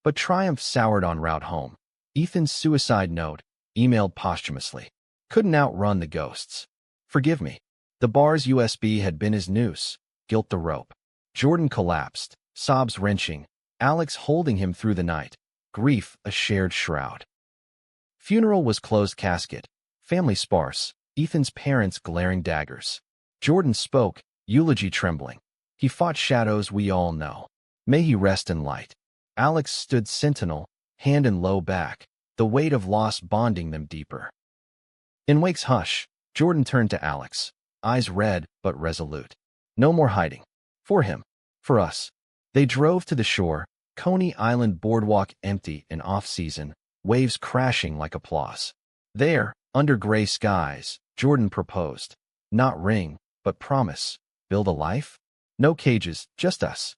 But triumph soured en route home. Ethan's suicide note, emailed posthumously, couldn't outrun the ghosts. Forgive me. The bar's USB had been his noose, guilt the rope. Jordan collapsed, sobs wrenching, Alex holding him through the night, grief a shared shroud. Funeral was closed casket, family sparse, Ethan's parents glaring daggers. Jordan spoke, eulogy trembling. He fought shadows we all know. May he rest in light. Alex stood sentinel, hand in low back, the weight of loss bonding them deeper. In Wake's hush, Jordan turned to Alex, eyes red but resolute. No more hiding. For him. For us. They drove to the shore, Coney Island boardwalk empty in off-season, waves crashing like applause. There, under gray skies, Jordan proposed. Not ring, but promise. Build a life? No cages, just us.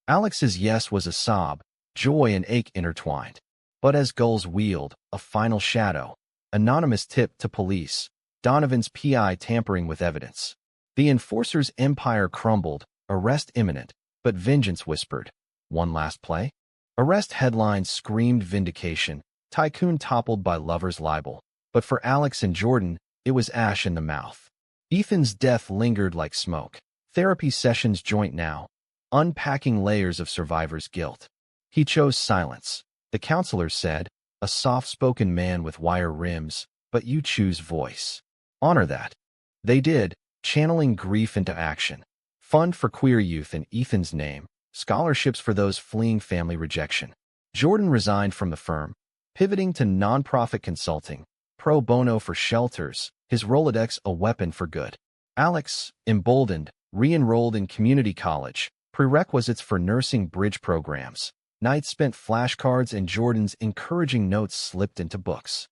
Alex's yes was a sob, joy and ache intertwined. But as gulls wheeled, a final shadow, anonymous tip to police, Donovan's PI tampering with evidence. The enforcer's empire crumbled, arrest imminent, but vengeance whispered. One last play? Arrest headlines screamed vindication, tycoon toppled by lover's libel. But for Alex and Jordan, it was ash in the mouth. Ethan's death lingered like smoke. Therapy sessions joint now, unpacking layers of survivor's guilt. He chose silence. The counselor said, a soft-spoken man with wire rims, but you choose voice. Honor that. They did, channeling grief into action. Fund for queer youth in Ethan's name, scholarships for those fleeing family rejection. Jordan resigned from the firm, pivoting to nonprofit consulting, pro bono for shelters, his Rolodex a weapon for good. Alex, emboldened, re-enrolled in community college, prerequisites for nursing bridge programs. Nights spent flashcards and Jordan's encouraging notes slipped into books.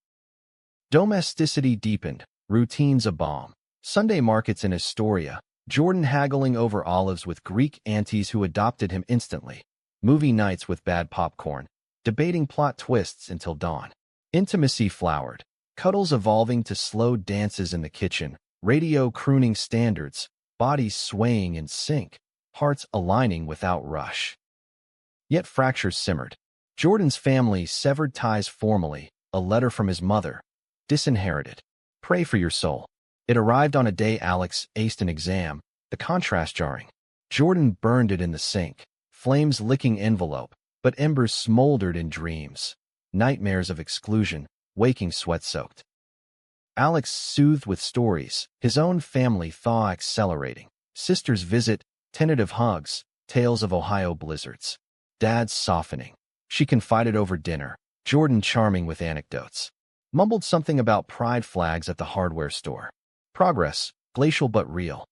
Domesticity deepened, routines a balm. Sunday markets in Astoria, Jordan haggling over olives with Greek aunties who adopted him instantly. Movie nights with bad popcorn, debating plot twists until dawn. Intimacy flowered, cuddles evolving to slow dances in the kitchen, radio crooning standards, bodies swaying in sync, hearts aligning without rush. Yet fractures simmered. Jordan's family severed ties formally, a letter from his mother. Disinherited. Pray for your soul. It arrived on a day Alex aced an exam, the contrast jarring. Jordan burned it in the sink, flames licking envelope, but embers smoldered in dreams. Nightmares of exclusion, waking sweat-soaked. Alex soothed with stories, his own family thaw accelerating. Sister's visit, tentative hugs, tales of Ohio blizzards. Dad's softening. She confided over dinner, Jordan charming with anecdotes. Mumbled something about pride flags at the hardware store. Progress, glacial but real.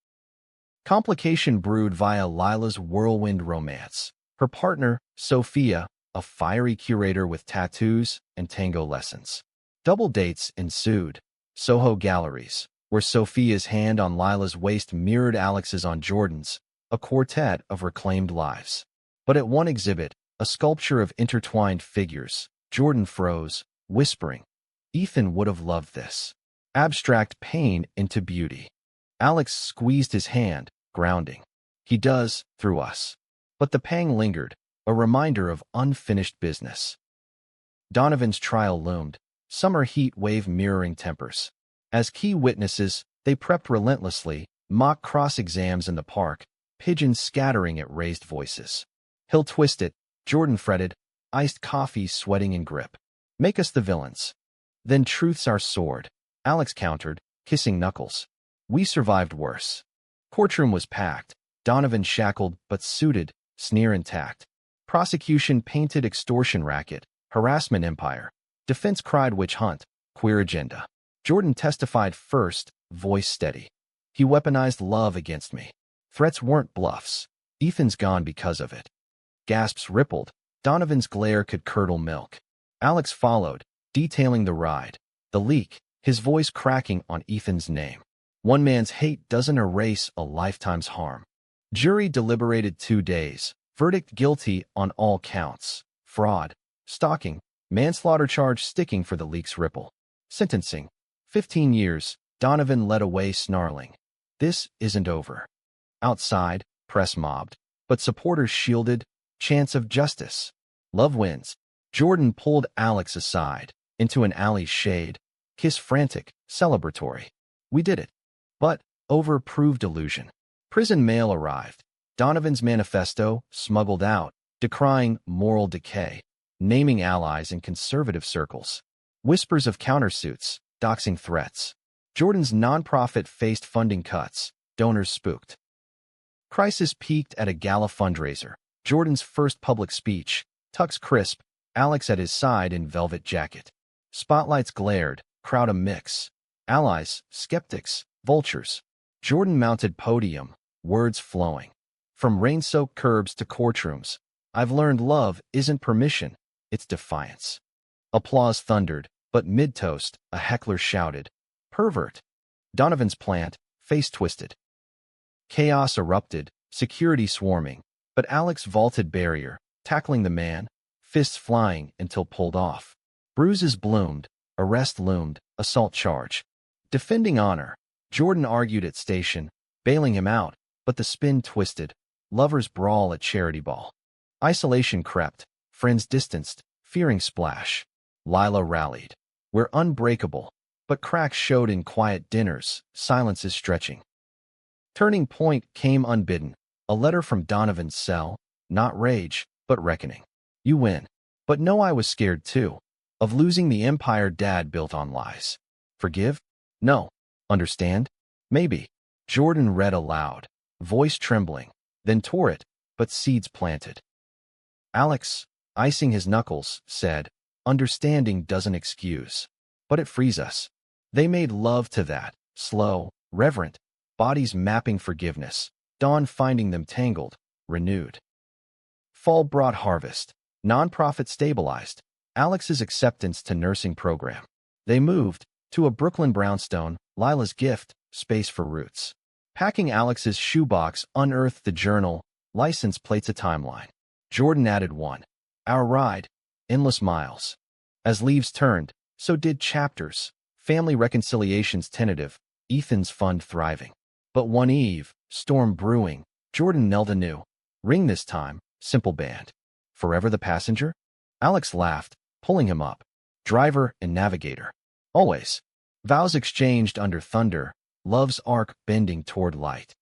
Complication brewed via Lila's whirlwind romance. Her partner, Sophia, a fiery curator with tattoos and tango lessons. Double dates ensued. Soho galleries, where Sophia's hand on Lila's waist mirrored Alex's on Jordan's, a quartet of reclaimed lives. But at one exhibit, a sculpture of intertwined figures, Jordan froze, whispering, "Ethan would have loved this." Abstract pain into beauty. Alex squeezed his hand, grounding. He does, through us. But the pang lingered, a reminder of unfinished business. Donovan's trial loomed, summer heat wave mirroring tempers. As key witnesses, they prepped relentlessly, mock cross-exams in the park, pigeons scattering at raised voices. He'll twist it, Jordan fretted, iced coffee sweating in grip. Make us the villains. Then truth's our sword, Alex countered, kissing knuckles. We survived worse. Courtroom was packed, Donovan shackled but suited, sneer intact. Prosecution painted extortion racket, harassment empire. Defense cried witch hunt, queer agenda. Jordan testified first, voice steady. He weaponized love against me. Threats weren't bluffs. Ethan's gone because of it. Gasps rippled. Donovan's glare could curdle milk. Alex followed, detailing the ride. The leak, his voice cracking on Ethan's name. One man's hate doesn't erase a lifetime's harm. Jury deliberated 2 days. Verdict guilty on all counts. Fraud, stalking, manslaughter charge sticking for the leak's ripple. Sentencing. 15 years. Donovan led away snarling. This isn't over. Outside, press mobbed, but supporters shielded. Chance of justice. Love wins. Jordan pulled Alex aside, into an alley's shade. Kiss frantic, celebratory. We did it. But, over proved illusion. Prison mail arrived. Donovan's manifesto, smuggled out, decrying moral decay, naming allies in conservative circles. Whispers of countersuits, doxing threats. Jordan's nonprofit faced funding cuts, donors spooked. Crisis peaked at a gala fundraiser. Jordan's first public speech, tux crisp, Alex at his side in velvet jacket. Spotlights glared, crowd a mix. Allies, skeptics, vultures. Jordan mounted podium, words flowing. From rain-soaked curbs to courtrooms, I've learned love isn't permission, it's defiance. Applause thundered, but mid-toast, a heckler shouted, "Pervert!" Donovan's plant, face twisted. Chaos erupted, security swarming, but Alex vaulted barrier, tackling the man, fists flying until pulled off. Bruises bloomed, arrest loomed, assault charge. Defending honor, Jordan argued at station, bailing him out, but the spin twisted. Lovers brawl at charity ball. Isolation crept, friends distanced, fearing splash. Lila rallied. We're unbreakable, but cracks showed in quiet dinners, silence is stretching. Turning point came unbidden. A letter from Donovan's cell, not rage, but reckoning. You win. But no, I was scared too. Of losing the empire Dad built on lies. Forgive? No. Understand? Maybe. Jordan read aloud, voice trembling, then tore it, but seeds planted. Alex, icing his knuckles, said, understanding doesn't excuse, but it frees us. They made love to that, slow, reverent, bodies mapping forgiveness, dawn finding them tangled, renewed. Fall brought harvest, nonprofit stabilized, Alex's acceptance to nursing program. They moved to a Brooklyn brownstone, Lila's gift, space for roots. Packing Alex's shoebox unearthed the journal, license plates a timeline. Jordan added one. Our ride, endless miles. As leaves turned, so did chapters. Family reconciliations tentative, Ethan's fund thriving. But one eve, storm brewing, Jordan knelt anew. Ring this time, simple band. Forever the passenger? Alex laughed, pulling him up. Driver and navigator. Always. Vows exchanged under thunder, love's arc bending toward light.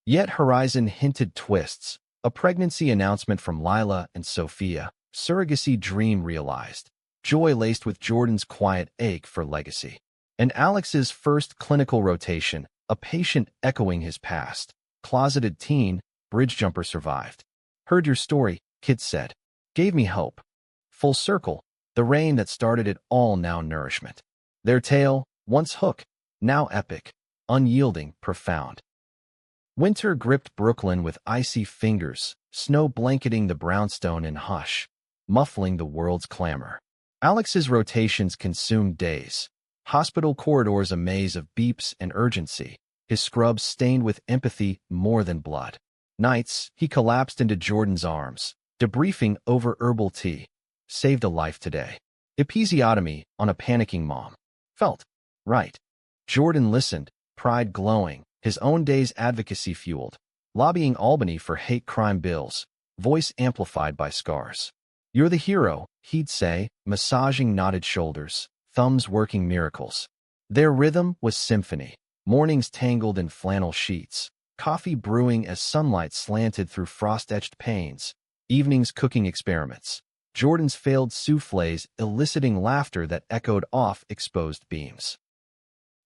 Yet horizon hinted twists, a pregnancy announcement from Lila and Sophia, surrogacy dream realized, joy laced with Jordan's quiet ache for legacy. And Alex's first clinical rotation, a patient echoing his past. Closeted teen, bridge jumper survived. Heard your story, kid said. Gave me hope. Full circle, the rain that started it all now nourishment. Their tale, once hook, now epic, unyielding, profound. Winter gripped Brooklyn with icy fingers, snow blanketing the brownstone in hush, muffling the world's clamor. Alex's rotations consumed days. Hospital corridors a maze of beeps and urgency, his scrubs stained with empathy more than blood. Nights, he collapsed into Jordan's arms, debriefing over herbal tea. Saved a life today. Episiotomy on a panicking mom. Felt right. Jordan listened, pride glowing, his own day's advocacy fueled, lobbying Albany for hate crime bills, voice amplified by scars. You're the hero, he'd say, massaging knotted shoulders, thumbs working miracles. Their rhythm was symphony, mornings tangled in flannel sheets, coffee brewing as sunlight slanted through frost-etched panes, evenings cooking experiments. Jordan's failed soufflés eliciting laughter that echoed off exposed beams.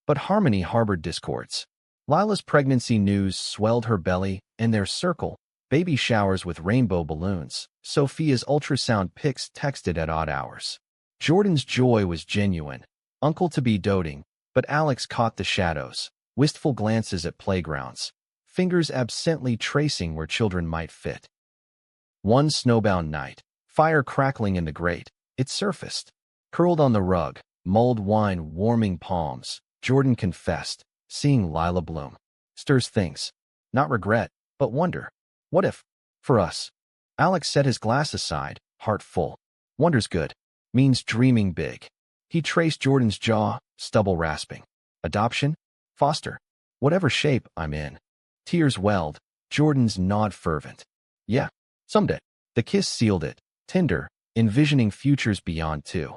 But harmony harbored discords. Lila's pregnancy news swelled her belly, and their circle, baby showers with rainbow balloons, Sophia's ultrasound pics texted at odd hours. Jordan's joy was genuine, uncle-to-be doting, but Alex caught the shadows, wistful glances at playgrounds, fingers absently tracing where children might fit. One snowbound night, fire crackling in the grate, it surfaced. Curled on the rug, mulled wine warming palms, Jordan confessed, seeing Lila bloom. Stirs things. Not regret, but wonder. What if? For us. Alex set his glass aside, heart full. Wonder's good. Means dreaming big. He traced Jordan's jaw, stubble rasping. Adoption? Foster. Whatever shape I'm in. Tears welled, Jordan's nod fervent. Yeah, someday. The kiss sealed it. Tender, envisioning futures beyond too.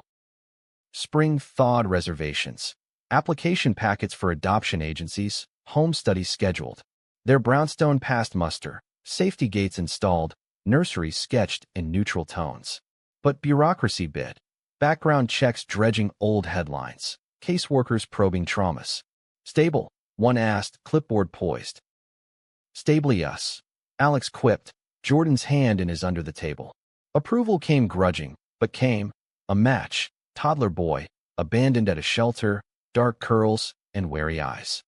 Spring thawed reservations. Application packets for adoption agencies, home studies scheduled. Their brownstone passed muster, safety gates installed, nurseries sketched in neutral tones. But bureaucracy bid. Background checks dredging old headlines. Caseworkers probing traumas. Stable, one asked, clipboard poised. Stably us. Alex quipped, Jordan's hand in his under the table. Approval came grudging, but came. A match, toddler boy, abandoned at a shelter, dark curls, and wary eyes.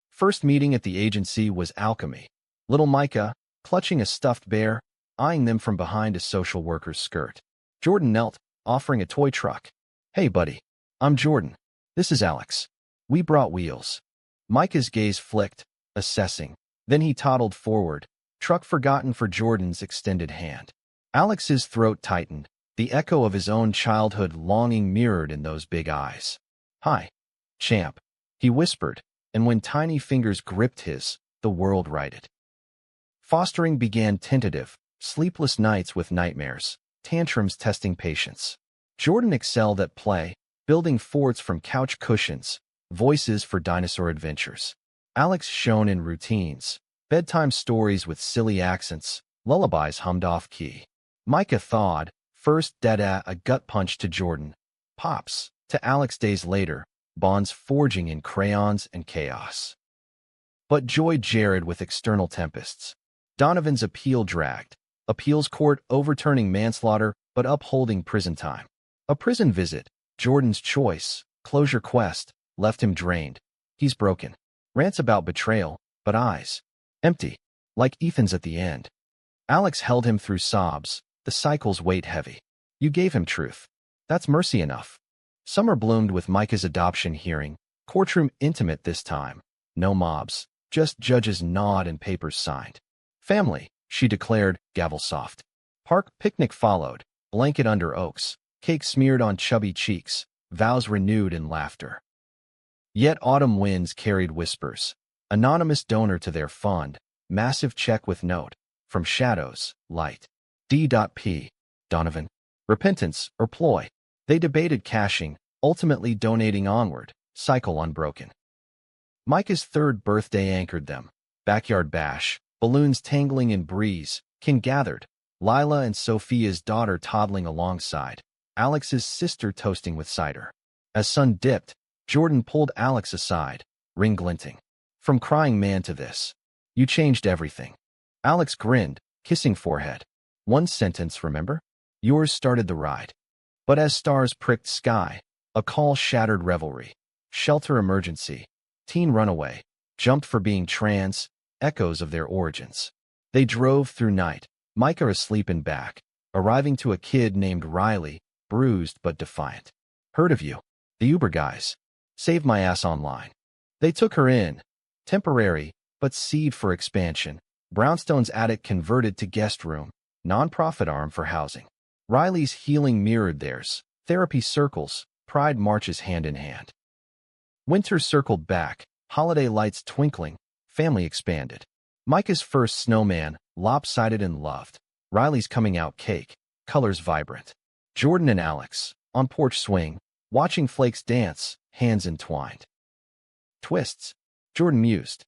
First meeting at the agency was alchemy. Little Micah, clutching a stuffed bear, eyeing them from behind a social worker's skirt. Jordan knelt, offering a toy truck. Hey, buddy. I'm Jordan. This is Alex. We brought wheels. Micah's gaze flicked, assessing. Then he toddled forward, truck forgotten for Jordan's extended hand. Alex's throat tightened, the echo of his own childhood longing mirrored in those big eyes. Hi, champ, he whispered, and when tiny fingers gripped his, the world righted. Fostering began tentative, sleepless nights with nightmares, tantrums testing patience. Jordan excelled at play, building forts from couch cushions, voices for dinosaur adventures. Alex shone in routines, bedtime stories with silly accents, lullabies hummed off-key. Micah thawed, first dead-a gut punch to Jordan. Pops, to Alex days later, bonds forging in crayons and chaos. But joy jarred with external tempests. Donovan's appeal dragged. Appeals court overturning manslaughter but upholding prison time. A prison visit, Jordan's choice, closure quest, left him drained. He's broken. Rants about betrayal, but eyes empty, like Ethan's at the end. Alex held him through sobs, the cycle's weight heavy. You gave him truth. That's mercy enough. Summer bloomed with Micah's adoption hearing, courtroom intimate this time. No mobs, just judges nod and papers signed. Family, she declared, gavel soft. Park picnic followed, blanket under oaks, cake smeared on chubby cheeks, vows renewed in laughter. Yet autumn winds carried whispers. Anonymous donor to their fund, massive check with note, from shadows, light. D.P. Donovan. Repentance or ploy. They debated cashing, ultimately donating onward, cycle unbroken. Micah's third birthday anchored them. Backyard bash, balloons tangling in breeze, kin gathered, Lila and Sophia's daughter toddling alongside, Alex's sister toasting with cider. As sun dipped, Jordan pulled Alex aside, ring glinting. From crying man to this. You changed everything. Alex grinned, kissing forehead. One sentence, remember? Yours started the ride. But as stars pricked sky, a call shattered revelry. Shelter emergency. Teen runaway. Jumped for being trans, echoes of their origins. They drove through night, Micah asleep in back, arriving to a kid named Riley, bruised but defiant. Heard of you. The Uber guys. Saved my ass online. They took her in. Temporary, but seed for expansion. Brownstone's attic converted to guest room, nonprofit arm for housing. Riley's healing mirrored theirs. Therapy circles, pride marches hand in hand. Winter circled back, holiday lights twinkling, family expanded. Micah's first snowman, lopsided and loved. Riley's coming out cake, colors vibrant. Jordan and Alex, on porch swing, watching flakes dance, hands entwined. Twists, Jordan mused.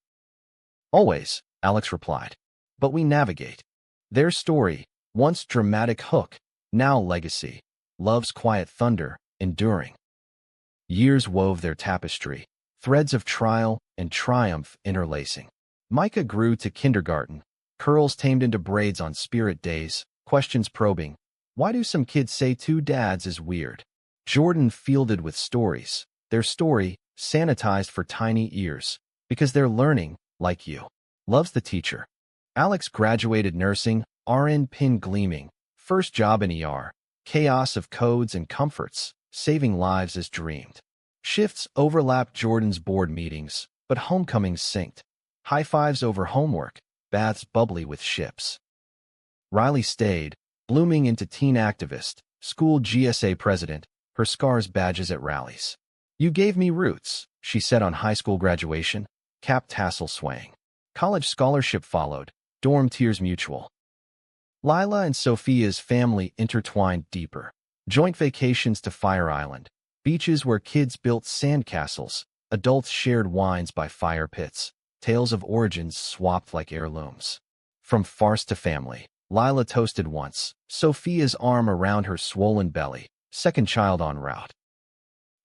Always, Alex replied. But we navigate. Their story, once dramatic hook, now legacy. Love's quiet thunder, enduring. Years wove their tapestry, threads of trial and triumph interlacing. Micah grew to kindergarten, curls tamed into braids on spirit days, questions probing. Why do some kids say two dads is weird? Jordan fielded with stories, their story, sanitized for tiny ears, because they're learning, like you. Loves the teacher. Alex graduated nursing, RN pin gleaming, first job in ER, chaos of codes and comforts, saving lives as dreamed. Shifts overlapped Jordan's board meetings, but homecomings synced. High fives over homework, baths bubbly with ships. Riley stayed, blooming into teen activist, school GSA president, her scars badges at rallies. You gave me roots, she said on high school graduation, cap tassel swaying. College scholarship followed, dorm tears mutual. Lila and Sophia's family intertwined deeper. Joint vacations to Fire Island, beaches where kids built sandcastles, adults shared wines by fire pits, tales of origins swapped like heirlooms. From farce to family, Lila toasted once, Sophia's arm around her swollen belly, second child en route.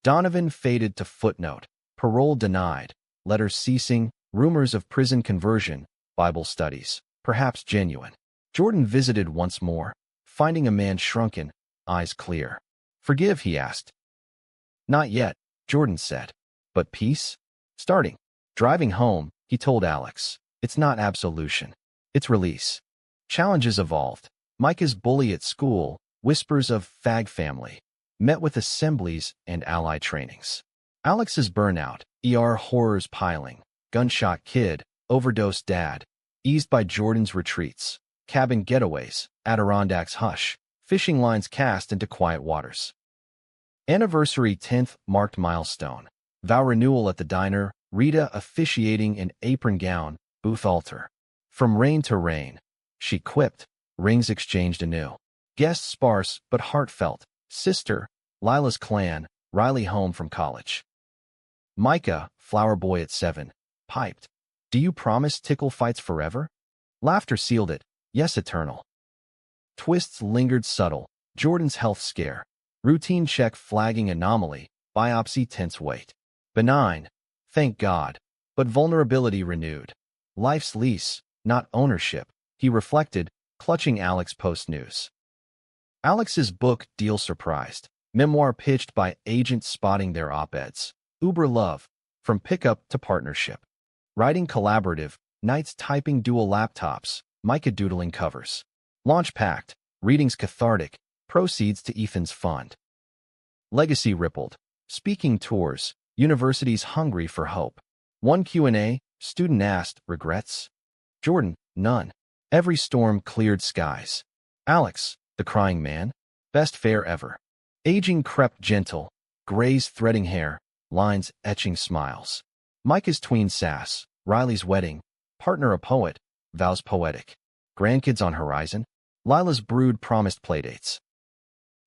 Donovan faded to footnote, parole denied, letters ceasing, rumors of prison conversion, Bible studies, perhaps genuine. Jordan visited once more, finding a man shrunken, eyes clear. Forgive, he asked. Not yet, Jordan said. But peace? Starting. Driving home, he told Alex. It's not absolution. It's release. Challenges evolved. Micah's bully at school, whispers of fag family, met with assemblies and ally trainings. Alex's burnout, ER horrors piling, gunshot kid, overdose dad, eased by Jordan's retreats, cabin getaways, Adirondacks hush, fishing lines cast into quiet waters. Anniversary 10th marked milestone. Vow renewal at the diner, Rita officiating in apron gown, booth altar. From rain to rain, she quipped, rings exchanged anew. Guests sparse but heartfelt, sister, Lila's clan, Riley home from college. Micah, flower boy at 7, piped. Do you promise tickle fights forever? Laughter sealed it, yes eternal. Twists lingered subtle, Jordan's health scare. Routine check flagging anomaly, biopsy tense weight. Benign, thank God, but vulnerability renewed. Life's lease, not ownership, he reflected, clutching Alex post-news. Alex's book deal surprised. Memoir pitched by agents spotting their op-eds. Uber love, from pickup to partnership. Writing collaborative, nights typing dual laptops, Miah doodling covers. Launch packed, readings cathartic, proceeds to Ethan's fund. Legacy rippled, speaking tours, universities hungry for hope. One Q&A, student asked, regrets? Jordan, none. Every storm cleared skies. Alex, the crying man, best fare ever. Aging crept gentle, Gray's threading hair, lines etching smiles. Micah's tween sass, Riley's wedding, partner a poet, vows poetic. Grandkids on horizon, Lila's brood promised playdates.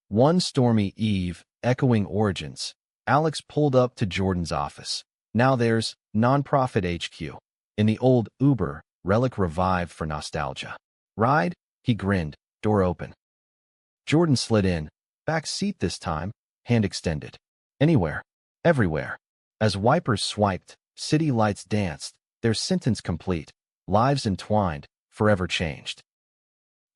One stormy eve, echoing origins, Alex pulled up to Jordan's office. Now there's nonprofit HQ. In the old Uber, relic revived for nostalgia. Ride? He grinned, door open. Jordan slid in, back seat this time, hand extended. Anywhere, everywhere. As wipers swiped, city lights danced, their sentence complete, lives entwined, forever changed.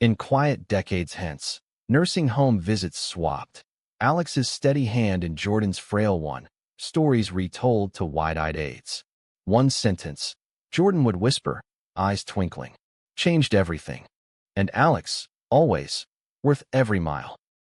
In quiet decades hence, nursing home visits swapped. Alex's steady hand in Jordan's frail one, stories retold to wide-eyed aides. One sentence, Jordan would whisper, eyes twinkling, changed everything. And Alex, always, worth every mile.